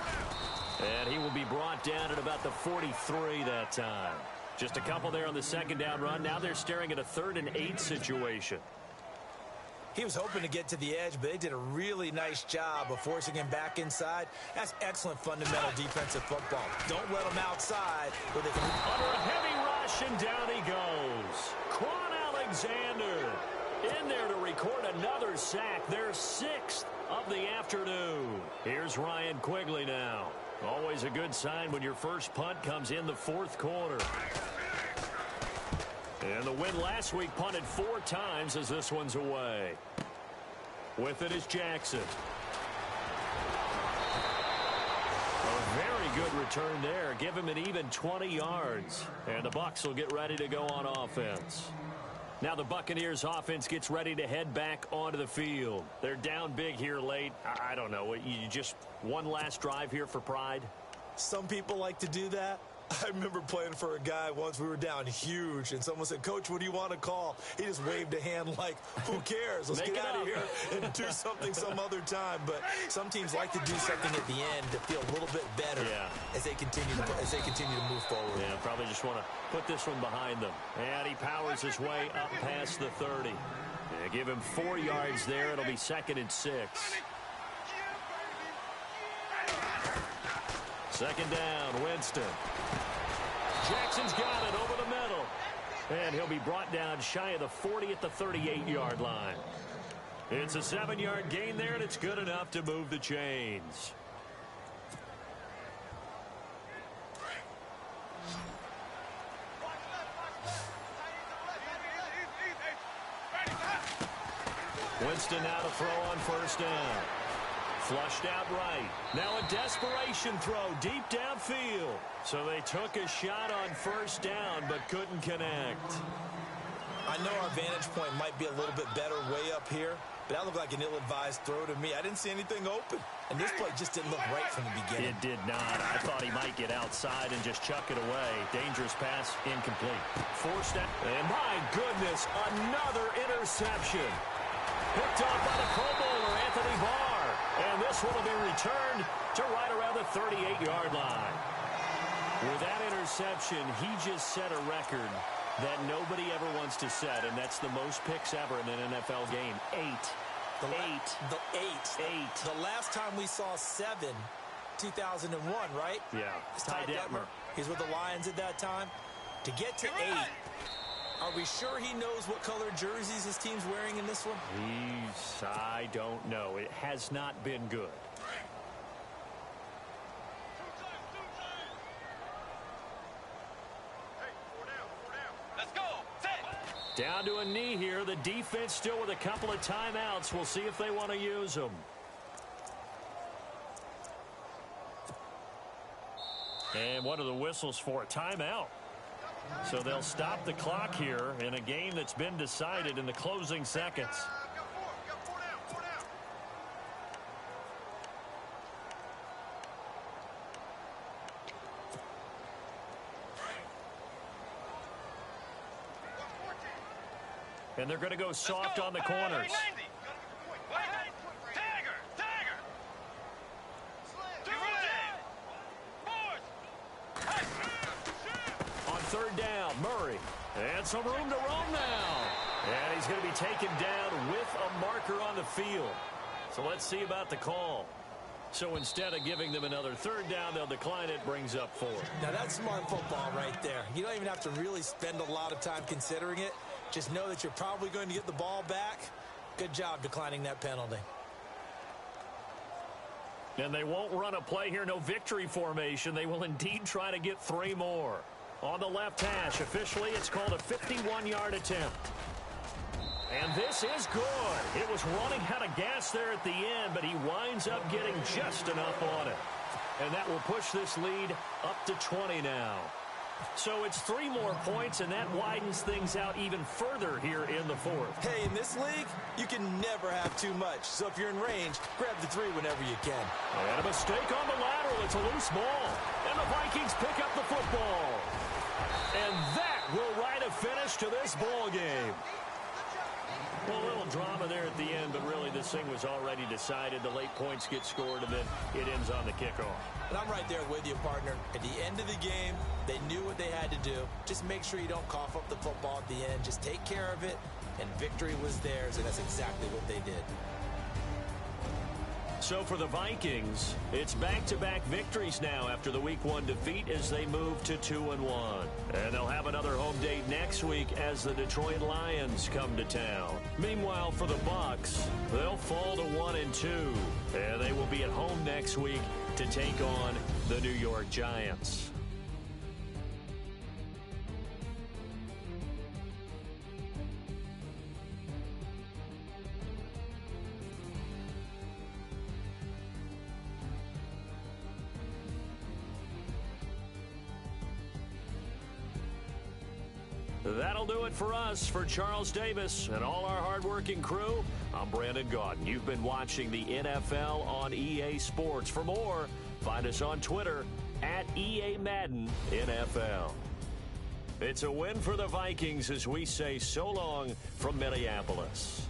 And he will be brought down at about the 43 that time. Just a couple there on the 2nd down run. Now they're staring at a 3rd and 8 situation. He was hoping to get to the edge, but they did a really nice job of forcing him back inside. That's excellent fundamental defensive football. Don't let him outside where they can... Under a heavy rush, and down he goes. Quan Alexander in there to record another sack. Their 6th of the afternoon. Here's Ryan Quigley now. Always a good sign when your first punt comes in the 4th quarter. And the win last week punted 4 times as this one's away. With it is Jackson. A very good return there. Give him an even 20 yards. And the Bucs will get ready to go on offense. Now the Buccaneers offense gets ready to head back onto the field. They're down big here late. I don't know. You just one last drive here for pride? Some people like to do that. I remember playing for a guy once. We were down huge, and someone said, "Coach, what do you want to call?" He just waved a hand like, "Who cares? Let's get out of here and do something some other time." But some teams like to do something at the end to feel a little bit better as they continue to move forward. Yeah, probably just want to put this one behind them. And he powers his way up past the 30. Yeah, give him 4 yards there. It'll be 2nd and 6. 2nd down, Winston. Jackson's got it over the middle. And he'll be brought down shy of the 40 at the 38-yard line. It's a 7-yard gain there, and it's good enough to move the chains. Winston now to throw on first down. Flushed out right. Now a desperation throw deep downfield. So they took a shot on first down but couldn't connect. I know our vantage point might be a little bit better way up here, but that looked like an ill-advised throw to me. I didn't see anything open, and this play just didn't look right from the beginning. It did not. I thought he might get outside and just chuck it away. Dangerous pass, incomplete. Forced out, and my goodness, another interception. Picked off by the Pro Bowler, Anthony Barr, and this one will be returned to right around the 38-yard line. With that interception, he just set a record that nobody ever wants to set, and that's the most picks ever in an NFL game. 8. The last time we saw 7, 2001, right? Yeah. It's Ty Detmer. He's with the Lions at that time. To get to 8, are we sure he knows what color jerseys his team's wearing in this one? I don't know. It has not been good. Down to a knee here. The defense still with a couple of timeouts. We'll see if they want to use them. And what are the whistles for? A timeout. So they'll stop the clock here in a game that's been decided in the closing seconds. And they're going to go soft on the corners. On third down, Murray. And some room to roam now. And he's going to be taken down with a marker on the field. So let's see about the call. So instead of giving them another third down, they'll decline it, brings up 4. Now that's smart football right there. You don't even have to really spend a lot of time considering it. Just know that you're probably going to get the ball back. Good job declining that penalty. And they won't run a play here, no victory formation. They will indeed try to get 3 more. On the left hash, officially it's called a 51-yard attempt. And this is good. It was running out of gas there at the end, but he winds up getting just enough on it. And that will push this lead up to 20 now. So it's 3 more points, and that widens things out even further here in the 4th. Hey, in this league, you can never have too much. So if you're in range, grab the 3 whenever you can. And a mistake on the lateral. It's a loose ball. And the Vikings pick up the football. And that will write a finish to this ball game. Well, a little drama there at the end, but really this thing was already decided. The late points get scored, and then it ends on the kickoff. And I'm right there with you, partner. At the end of the game, they knew what they had to do. Just make sure you don't cough up the football at the end. Just take care of it, and victory was theirs, and that's exactly what they did. So for the Vikings, it's back-to-back victories now after the Week 1 defeat as they move to 2-1. And they'll have another home date next week as the Detroit Lions come to town. Meanwhile, for the Bucs, they'll fall to 1-2. And they will be at home next week to take on the New York Giants. That'll do it for us. For Charles Davis and all our hardworking crew, I'm Brandon Gaudin. You've been watching the NFL on EA Sports. For more, find us on Twitter at EA Madden NFL. It's a win for the Vikings as we say so long from Minneapolis.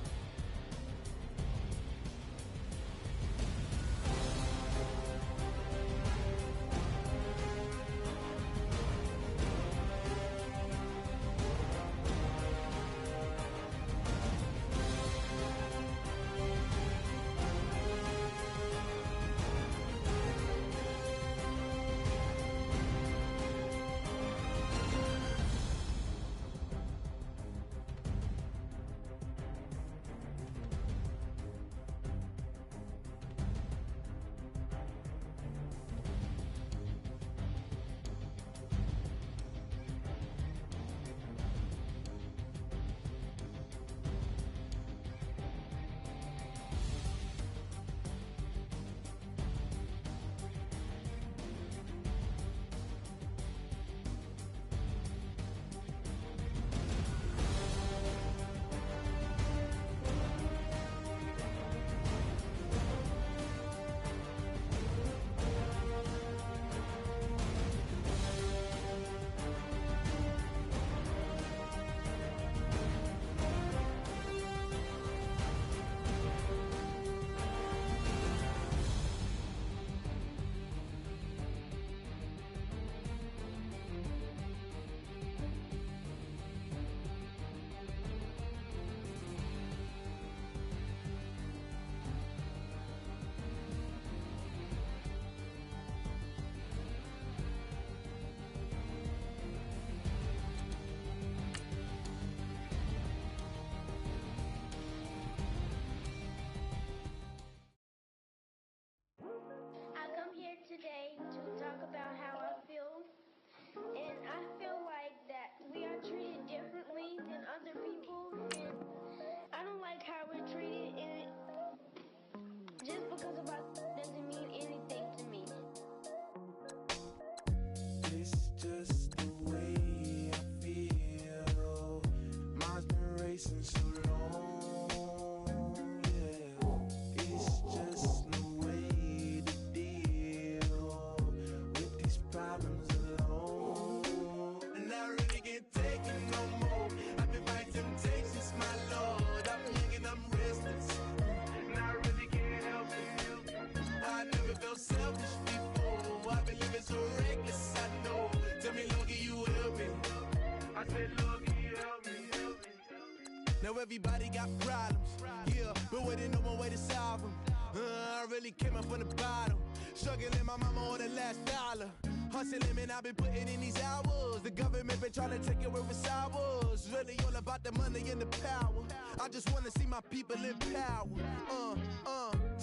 Now everybody got problems, yeah, but waiting no one way to solve them. I really came up from the bottom, struggling my mama on the last dollar. Hustling, man, I've been putting in these hours. The government been trying to take away what's ours. Really all about the money and the power. I just wanna see my people in power.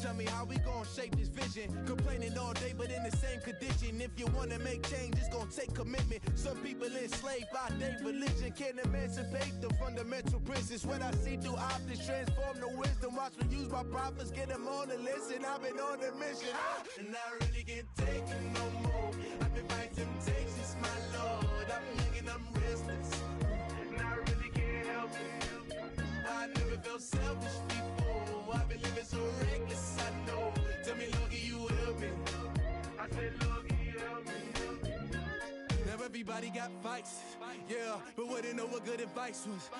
Tell me how we gon' shape this vision. Complaining all day, but in the same condition. If you wanna make change, it's gon' take commitment. Some people enslaved by their religion can't emancipate the fundamental principles. What I see through optics transform the wisdom. Watch me use my prophets, get them on the list, and I've been on a mission. And I really can't take it no more. I've been fighting temptations, my Lord. I'm young and I'm restless, and I really can't help it. I never felt selfish before. I've been living so reckless, I know. Tell me, Lord, can you help me? I said, Lord, can you help me? Now everybody got fights, yeah, but wouldn't know what good advice was.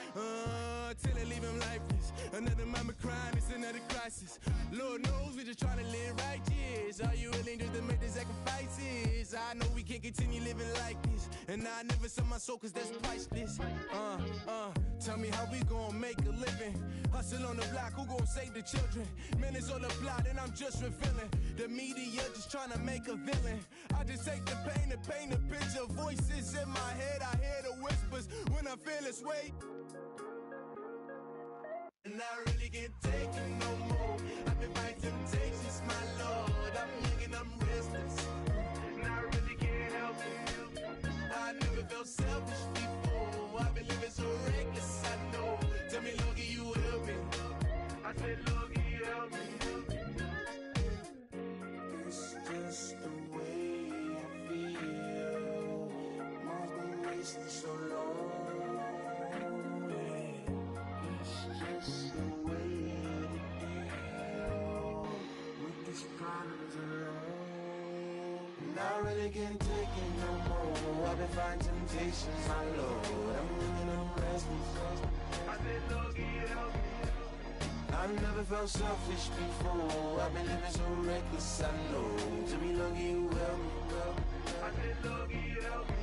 Till they leave him lifeless. Another mama crying, it's another crisis. Lord knows we just trying to live right, yes. Are you willing just to make the sacrifices? I know we can't continue living like this, and I never sell my soul cause that's priceless. Tell me how we gon' make a living. Hustle on the block, who gon' save the children? Man, it's all a plot and I'm just revealing. The media just trying to make a villain. I just take the pain and paint a picture. Voices in my head, I hear the whispers when I feel this way. And I really can't take it no more. I've been fighting temptations, my Lord. I'm young and I'm restless, and I really can't help it. I never felt selfish before. I've been living so reckless, I know. Tell me, Lord, can you help me? I said, Lord, can you help me? It's just the way I feel. Mom's been wasting so long. I really can't take it no more. I've been fighting temptations, my Lord. I'm living on restless. I said, Lord, can you help me? I've never felt selfish before. I've been living so reckless, I know. To me, Lord, can you help me? I said, Lord, can you help me?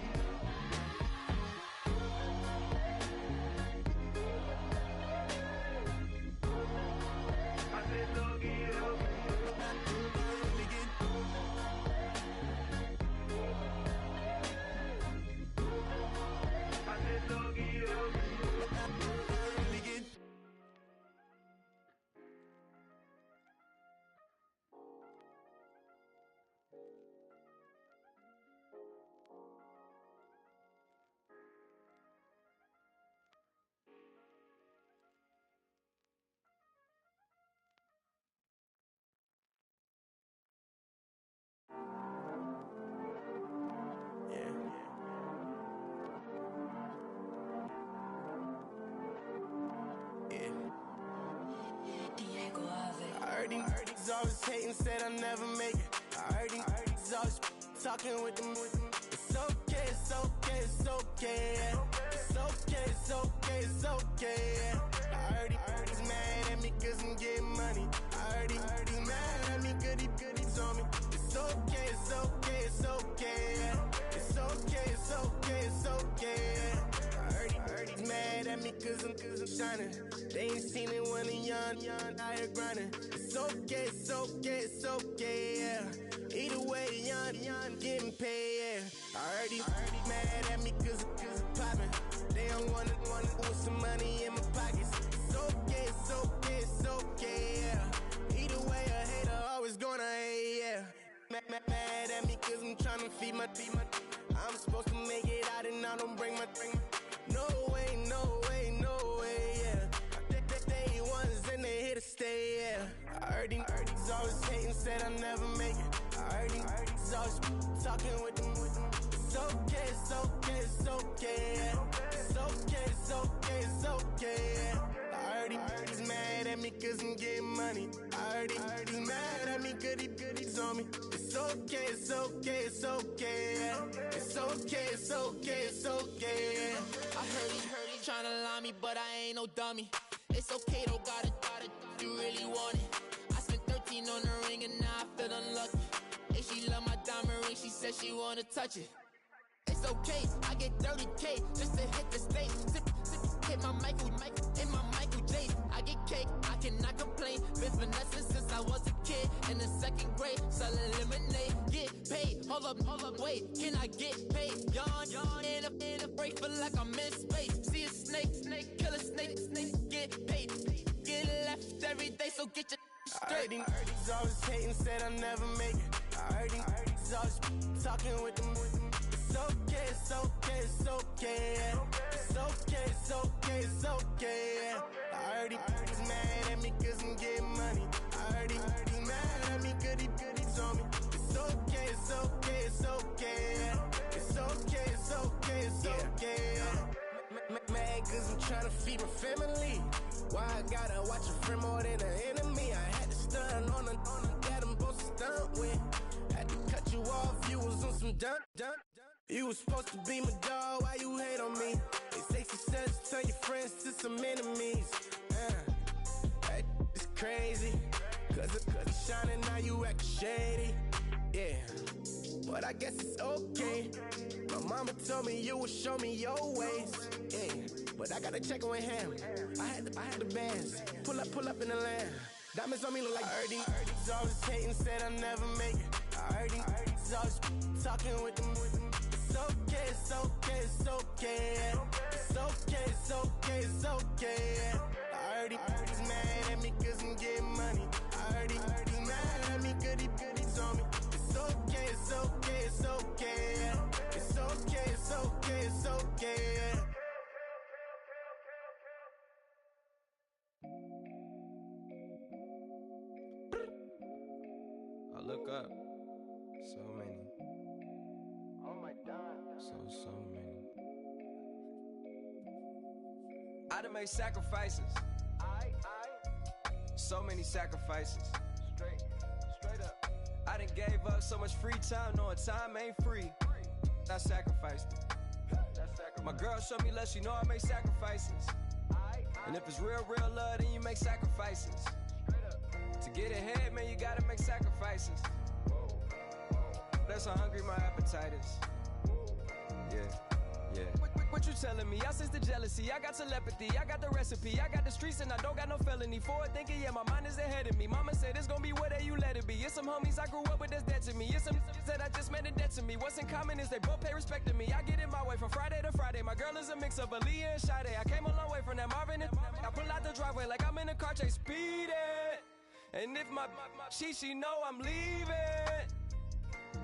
I said, Lord, can you help me? I heard these always hating, said I'll never make it. I heard these always talking with them. It's okay, it's okay, it's okay. It's okay, it's okay, it's okay. I heard he's mad at me cause I'm getting money. I heard he's mad at me cause he's on me. It's okay, it's okay, it's okay. It's okay, it's okay, it's okay. I heard he's mad at me cause I'm shining. They ain't seen it when I'm young, out here grinding. It's okay, it's okay, it's okay, yeah. Either way, young, getting paid, yeah. I heard he's mad at me cause I'm poppin'. They don't wanna put some money in my pockets. It's okay, it's okay, it's okay, yeah. Either way, a hater always gonna hate, yeah. Mad at me cause I'm tryna feed my I'm supposed to make it out and I don't bring my No way, no way, no way, yeah. They ones and they here to stay, yeah. I heard he's always hating, said I'll never make it. I heard he's always talking with them. It's okay, it's okay, it's okay, yeah. It's okay, it's okay, it's okay, yeah. I heard he's mad at me cause I'm getting money. I heard he's mad at me cause he's on me. It's okay, it's okay, it's okay, yeah. It's okay, it's okay, it's okay, yeah. I heard he tryna lie me, but I ain't no dummy. It's okay though, got it, you really want it. I spent 13 on the ring and now I feel unlucky. Hey, she love my diamond ring, she said she wanna touch it. It's okay, I get 30K just to hit the stage. Sip hit my Michael, in my Michael J. I get cake, I cannot complain. Been finessing since I was a kid. In the second grade, selling lemonade. Get paid, hold up, wait. Can I get paid? Yawn, in a break, feel like I'm in space. See a snake, kill a snake, get paid. Get left every day, so get your straight. I heard these always hating, said I never make it. I heard these always talking with them. It's okay, it's okay, it's okay. It's okay, it's okay, it's okay. I heard he's mad at me cause I'm getting money. I heard he's mad at me cause he's on me. It's okay, it's okay, it's okay. It's okay, it's okay, it's okay. Mad cause I'm trying to feed my family. Why I gotta watch a friend more than an enemy? I had to stun on a that I'm supposed to stunt with. Had to cut you off, you was on some dun. You was supposed to be my dog, why you hate on me? They say success, turn your friends to some enemies. Hey, it's crazy, cause it's shining, now you acting shady. Yeah, but I guess it's okay. My mama told me you would show me your ways. Yeah, but I gotta check with him. I had the bands. Pull up in the land. Diamonds on me look like I heard these always hating, said I never make it. I heard these always talking with them. It's okay, it's okay, it's okay. It's okay, it's okay, it's okay. I heard he's mad at me cause I'm getting money. I heard he's mad at me cause he's on me. It's okay, it's okay, it's okay. It's okay, it's okay, it's okay. I look up, so many. Oh my God. So many. I done made sacrifices. So many sacrifices. Straight up. I done gave up so much free time, knowing time ain't free. I sacrificed it. My girl showed me love, she know I make sacrifices. And if it's real love, then you make sacrifices. To get ahead, man, you gotta make sacrifices. That's how hungry my appetite is. Yeah. What you telling me? I sense the jealousy, I got telepathy, I got the recipe, I got the streets and I don't got no felony. Forward thinking, yeah, my mind is ahead of me. Mama said it's gonna be whatever you let it be. It's some homies I grew up with that's dead to me. It's some that I just met in debt to me. What's in common is they both pay respect to me. I get in my way from Friday to Friday. My girl is a mix of Aaliyah and Sade. I came a long way from that Marvin and I pull out the driveway like I'm in a car chase speeding. And if my she know I'm leaving.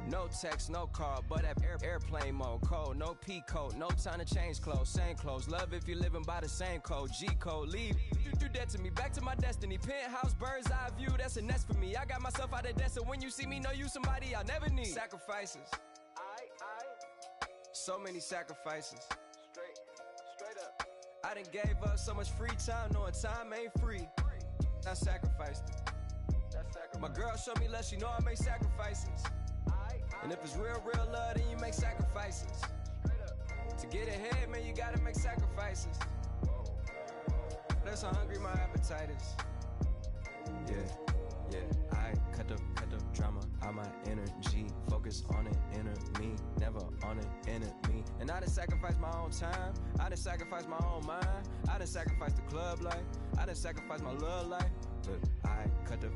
No text, no call, but at airplane mode. Code, no P code, no time to change clothes. Same clothes, love if you're living by the same code. G code, leave. You dead to me, back to my destiny. Penthouse, bird's eye view, that's a nest for me. I got myself out of debt, so when you see me, know you somebody I'll never need. Sacrifices. So many sacrifices. Straight up. I done gave up so much free time, knowing time ain't free. I sacrificed it. My girl showed me love, she know I make sacrifices. And if it's real love, then you make sacrifices. To get ahead, man, you gotta make sacrifices. That's how hungry my appetite is. Yeah. I cut the drama out my energy. Focus on an inner me, never on an enemy. And I done sacrificed my own time. I done sacrificed my own mind. I done sacrificed the club life. I done sacrificed my love life. Look, I cut the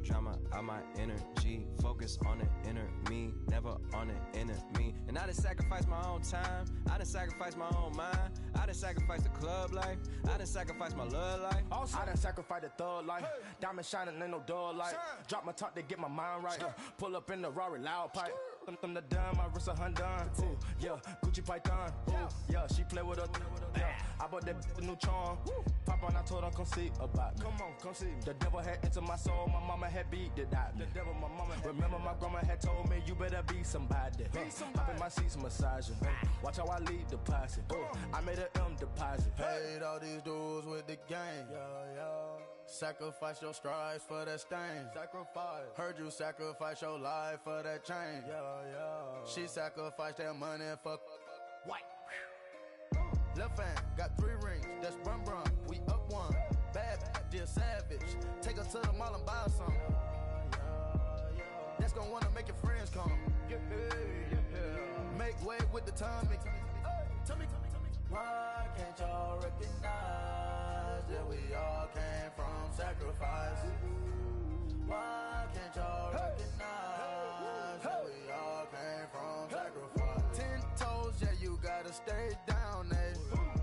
drama out my energy. Focus on an inner me, never on an enemy. And I done sacrificed my own time. I done sacrificed my own mind. I done sacrificed the club life. I done sacrificed my love life. Also, I done sacrificed the thug life. Diamond shining, ain't no dull light. Drop my top to get my mind right. Pull up in the Rari loud pipe. Them the dime, my wrist a Hyundai. Ooh, yeah, Gucci Python. Ooh, yeah, she play with her. Yeah, I bought that new charm. Pop on, I told her come see about me. Come on, come see me. The devil had entered my soul, my mama had beat it out. The devil, my mama. Remember my grandma had told me you better be somebody. Hop in my seats, massaging. Watch how I lead the posse. I made an M deposit. Paid all these dudes with the game. Sacrifice your strides for that stain. Sacrifice. Heard you sacrifice your life for that change. She sacrificed that money for white. Left hand got 3 rings. That's brum brum. We up one. Bad, dear savage. Take her to the mall and buy her some. That's gonna wanna make your friends come. Make way with the timing. Why can't y'all recognize that we all came from sacrifice? Why can't y'all recognize that we all came from sacrifice? 10 toes, yeah, you gotta stay down, eh?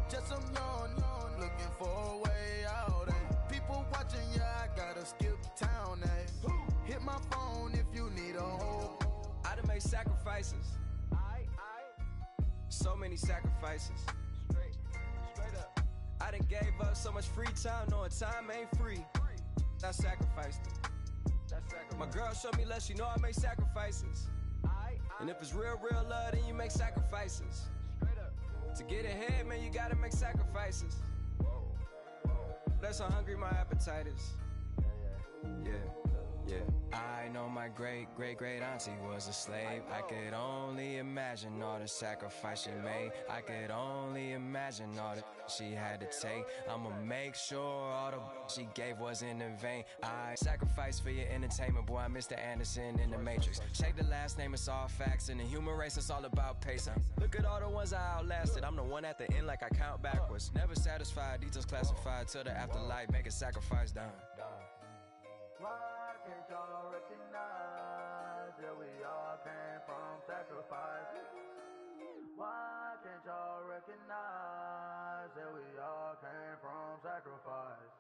Just some young, looking for a way out, eh? People watching, yeah, I gotta skip town, eh? Hit my phone if you need a home. I done made sacrifices. So many sacrifices. Straight up. I done gave up so much free time, knowing time ain't free. I sacrificed it. My girl showed me love, she know I make sacrifices. And if it's real love, then you make sacrifices. To get ahead, man, you gotta make sacrifices. That's how hungry my appetite is. Yeah. I know my great auntie was a slave. I could only imagine all the sacrifice she made. I could only imagine all that she had to take. I'ma make sure all the she gave wasn't in vain. I sacrifice for your entertainment, boy. I'm Mr. Anderson in the Matrix. Check the last name, it's all facts. In the human race, it's all about pacing. Look at all the ones I outlasted. I'm the one at the end, like I count backwards. Never satisfied, details classified till the afterlife. Make a sacrifice done. Why can't y'all recognize that we all came from sacrifice? Why can't y'all recognize that we all came from sacrifice?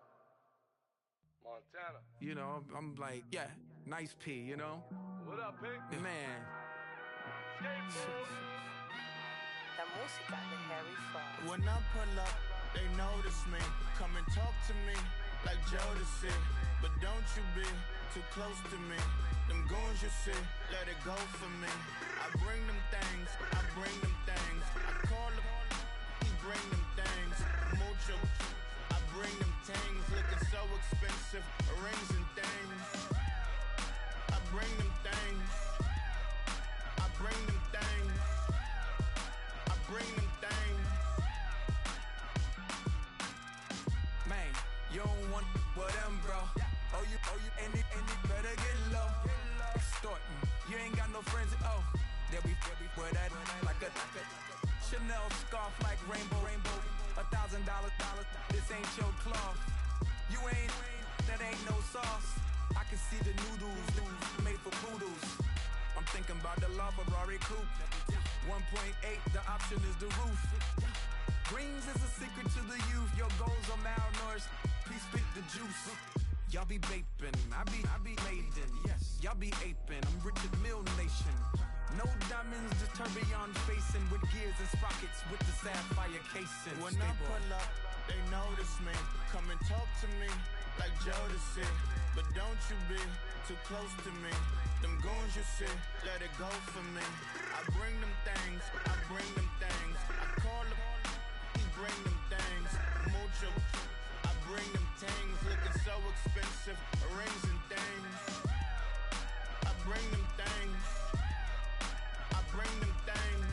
Montana. You know, I'm like, yeah, nice P, you know? What up, Pink? Man. La música de Harry Fraud. When I pull up, they notice me. Come and talk to me like Jodeci. But don't you be too close to me. Them goons you see, let it go for me. I bring them things, I bring them things. I call him, he bring them things. Mucho, I bring them things. Looking so expensive, rings and things. I bring them things. I bring them things. I bring them things. Man, you don't want with them, bro. Oh, you, and it better get low. Extorting, you ain't got no friends. Oh, they'll be for that like a Chanel scarf like rainbow. $1,000, this ain't your cloth. You ain't, that ain't no sauce. I can see the noodles made for poodles. I'm thinking about the LaFerrari coupe. 1.8, the option is the roof. Greens is a secret to the youth. Your goals are malnourished. Please spit the juice. Y'all be vaping, I be maiden. Yes, y'all be aping. I'm Richard Mill Nation. No diamonds, just tourbillon facing with gears and sprockets with the sapphire casing. When I pull up, they notice me. Come and talk to me like Jodeci. But don't you be too close to me. Them goons you see, let it go for me. I bring them things, I bring them things. I call him, he bring them things. Mucho, I bring them things. Looking so expensive, rings and things. I bring them things. I bring them things.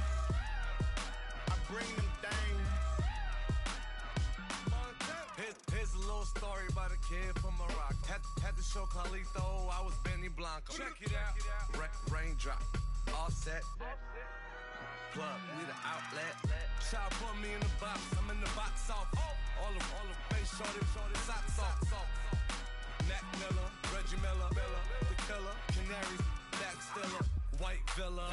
I bring them things. Here's a little story about a kid from Morocco. Had to show Carlito I was Benny Blanco. Check it out. Raindrop, all set. Plug, we the outlet. Child put me in the box, I'm in the box office. All the face shorty, socks off. Mac Miller, Reggie Miller, the killer, Canaries, back stiller, white villa,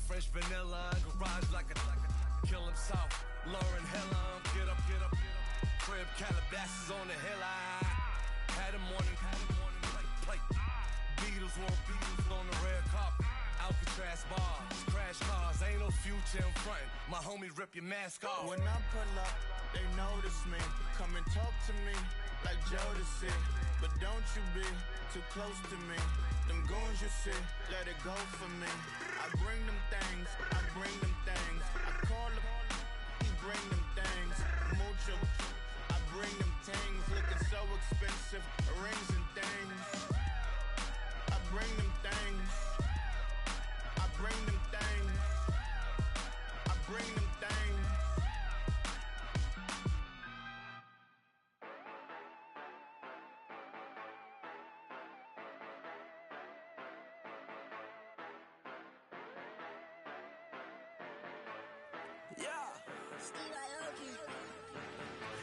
fresh vanilla, garage like a kill him south. Lauren Hill, get up. Crib Calabasas on the hill. I had a morning plate. Beatles on the red carpet. Alcatraz bars, crash cars, ain't no future in front. My homie rip your mask off. When I pull up, they notice me. Come and talk to me like Jodeci. But don't you be too close to me. Them goons you see, let it go for me. I bring them things, I bring them things. I call him, he bring them things. Mucho, I bring them things. Looking so expensive, rings and things. I bring them things. I bring them things. I bring them things.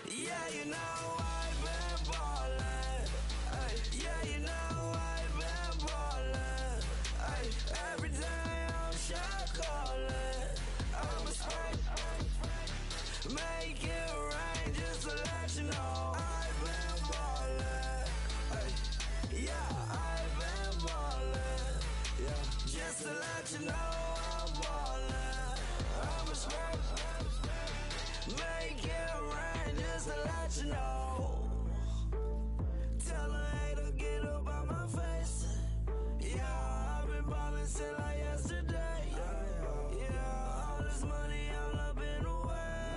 Yeah, you know I've been ballin'. Ay, yeah, you know I've been ballin'. Ay, every day I'm shot callin'. I'm a spray. Make it rain just to let you know I've been ballin'. Ay, yeah, I've been ballin'. Yeah, just to let you know I'm ballin'. I'm a spray. Make it rain just to let you know. Tell a hater get up out my face. Yeah, I've been ballin' since like yesterday. Yeah, all this money all up in the way.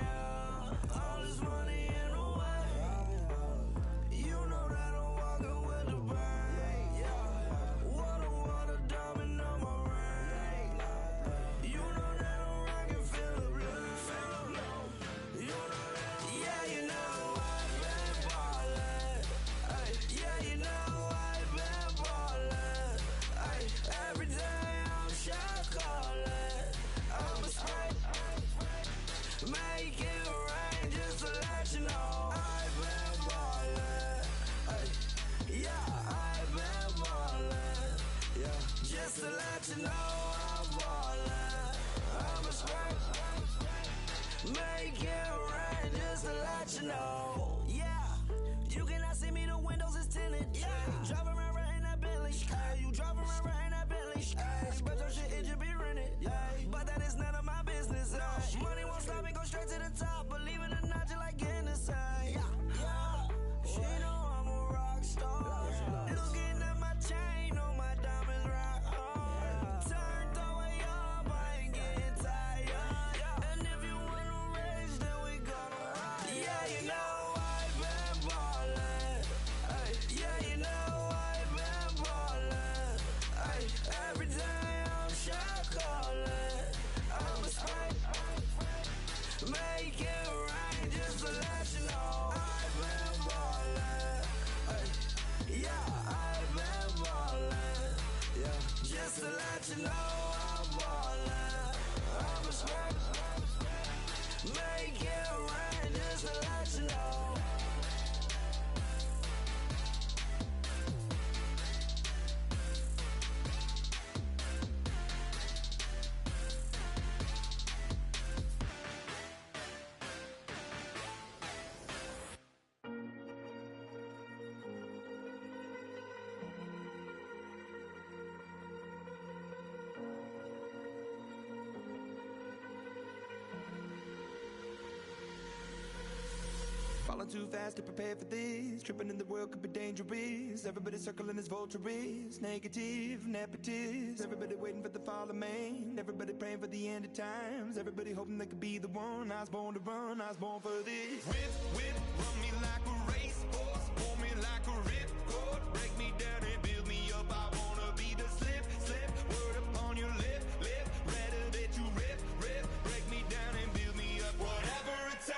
Yeah, all this money in the way. You know that I'm walking with the bank. Yeah, water, diamond on my ring. You know that I'm rockin' Philip Blue. You know that, yeah, you know I've been ballin'. Ay, yeah, you know I've been ballin'. Ay, every day I'm shot callin'. I'm a spray. Make it rain just to let you know I've been ballin'. Ay, yeah, I've been ballin'. Yeah, just to let you know I'm ballin'. I'm a spray. Make it rain just to let you know. Yeah, you cannot see me, the windows is tinted. Yeah, driving around right in that Bentley. Hey, you driving around right in that Bentley. Hey, but your shit, it should be rented. Hey, but that is none of my business. Hey, money won't stop me, go straight to the top. Believe it or not, you like getting the same. Yeah, she know I'm a rock star. Looking at my chain, on my diamonds rock hard. Turned the way up, I ain't getting tired. And if you wanna race, then we gonna ride. Yeah, you know I've been ballin'. Ay, yeah, you know I've been ballin'. Ay, every day I'm shot callin'. I'm a spray. Make it rain just to let you know I've been ballin'. Ay, yeah, I've been ballin'. Yeah, just to let you know I'm ballin'. I'm a spray. Make it rain just to let you know. Falling too fast to prepare for this. Tripping in the world could be dangerous. Everybody circling as vultures. Negative, nepotist. Everybody waiting for the fall of man. Everybody praying for the end of times. Everybody hoping they could be the one. I was born to run, I was born for this. Whip, run me like a racehorse. Pull me like a ripcord. Break me down and build me up. I wanna be the slip. Word upon your lip. Rather that you rip. Break me down and build me up. Whatever it takes.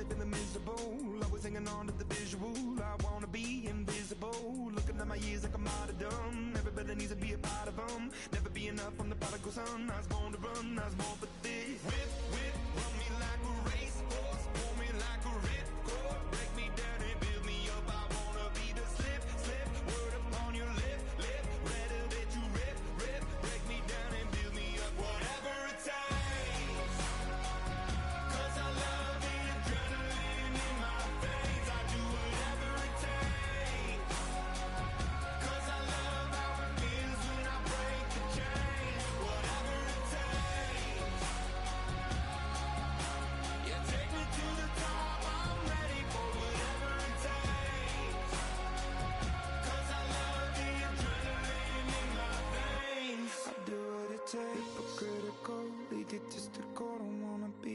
Feeling miserable, always hanging on to the visual. I wanna be invisible. Looking at my years like I'm out of dumb. Everybody needs to be a part of them. Never be enough from the prodigal son. I was born to run, I was born for this. Whip, run me like a racehorse. Pull me like a ripcord. Break me down and build me up. I wanna be the slip. Word upon your lip. Rather that you rip. Break me down and build me up. Whatever it takes. Hypocritical, they get just to go, don't wanna be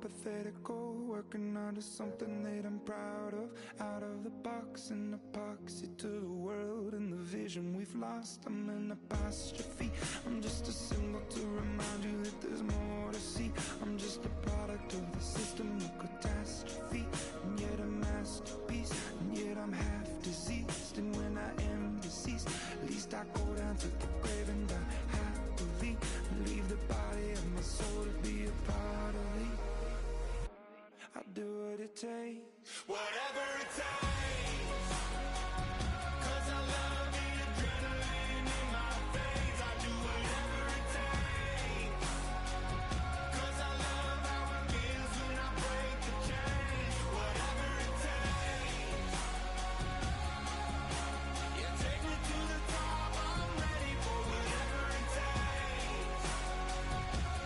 hypothetical, working onto something that I'm proud of. Out of the box, an epoxy to the world and the vision we've lost. I'm an apostrophe, I'm just a symbol to remind you that there's more to see. I'm just a product of the system of catastrophe, and yet a masterpiece, and yet I'm half diseased. And when I am deceased, at least I go down to the grave and die happily, and leave the body of my soul to be a part of me. I'll do what it takes, whatever it takes, 'cause I love the adrenaline in my veins. I do whatever it takes, 'cause I love how it feels when I break the chains. Whatever it takes, you take me to the top, I'm ready for whatever it takes,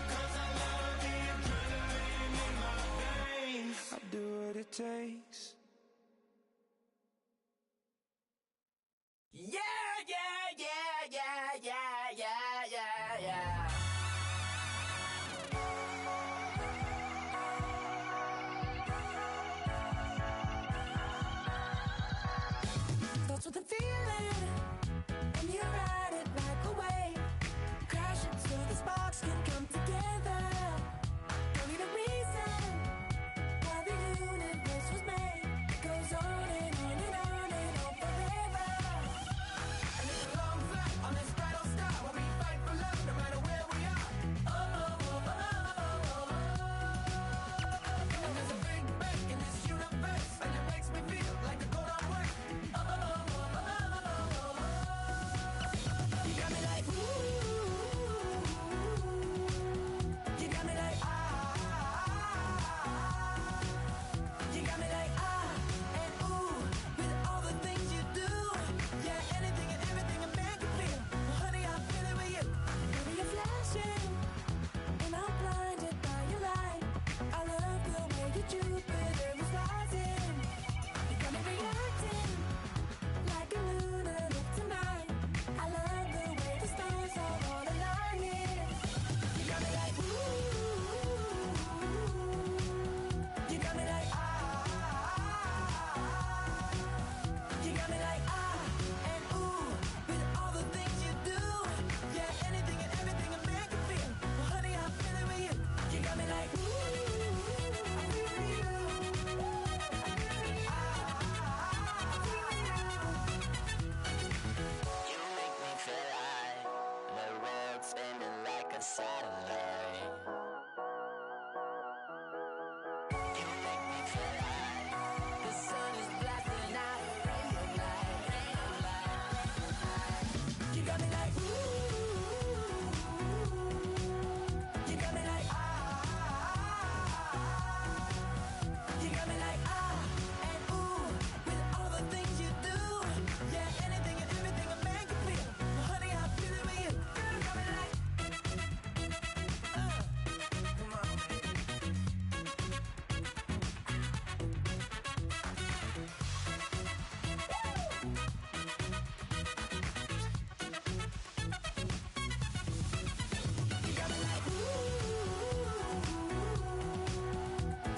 'cause I love the adrenaline in my veins. I'll do what it takes. Yeah, yeah, yeah, yeah, yeah, yeah, yeah, yeah. Starts with a feeling, and you ride it like a wave. Crash it so the sparks can come together. Don't need a reason why the universe was made. It goes on and on and on and on forever. And it's a long flight on this battle star, where we fight for love no matter where we are. Oh, oh, oh, oh, oh, oh. And there's a big bang in this universe, and it makes me feel like the gold on work. Oh, oh, oh, oh, oh, oh, oh. You got me like, ooh. You got me like, ah. You got me like, ah, and ooh, with all the things you do. Yeah, anything and everything a man can feel. Well, honey, I'm feeling with you. Baby, you're flashing, and I'm blinded by your light. I love the way your Jupiter is rising. You got me reacting like a lunar tonight. I love the way the stars are all aligning. You got me like, ooh. You got me like, ah. You got me like, ah, and ooh, with all the things you do. Yeah, anything and everything a man can feel. Well, honey, I'm feeling with you. You got me like, ooh, I'm feeling you. You make me feel like the world's spinning like a satellite. You make me feel like The sun is blasting out a ray of light, ray of light. You got me like, ooh. You got me like, ah. You got me like, ah, and ooh, with all the things you do. Yeah, anything and everything a man can feel. Well, honey, I'm feeling with you. You got me like, come on. You got me like, ooh.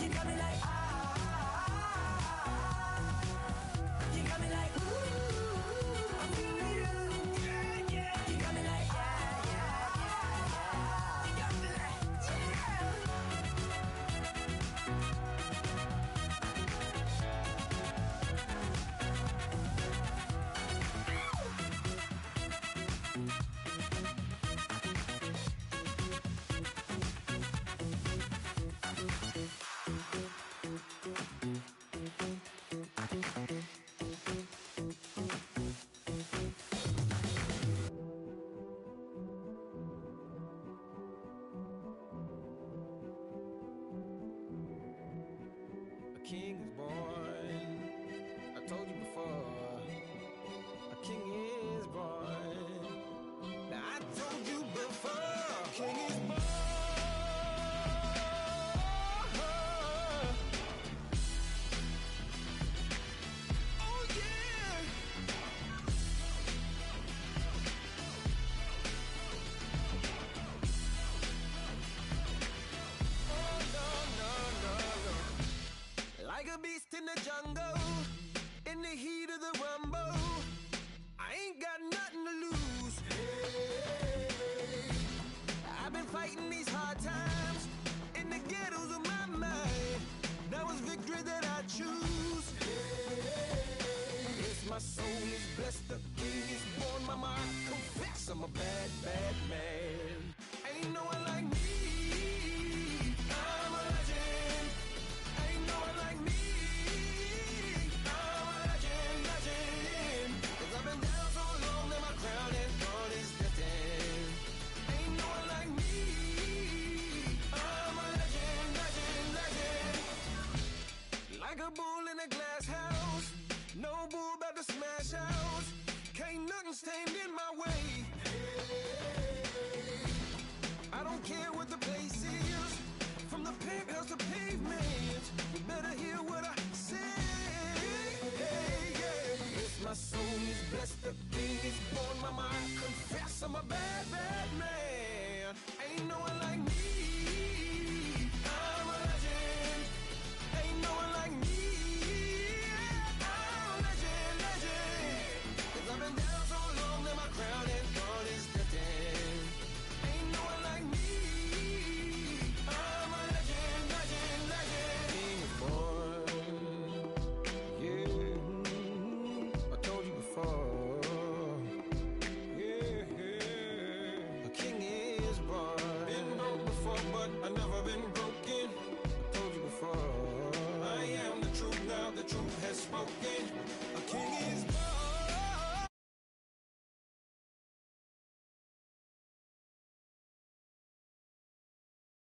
You got me like, ah. You got me like, ooh. I'm feeling you. Yeah, yeah. You got me like, yeah, yeah, yeah, yeah. You got me like, yeah. A king is born. I told you before. A king is born. Now I told you before. A king is born. Oh yeah. Oh no no beast in the jungle, in the heat of the rumble. I ain't got nothing to lose. Hey, I've been fighting these hard times in the ghettos of my mind. Now it's victory that I choose. Yes, my soul is blessed, the king is born. Mama, I confess I'm a bad, bad man. Ain't no one like me. I'm a legend. Ain't no one like me. I'm a legend, legend. 'Cause I've been down so long that my crown and throne is destined. Ain't no one like me. I'm a legend, legend, legend. Like a bull in a glass house. No bull about to smash house. Can't nothing stand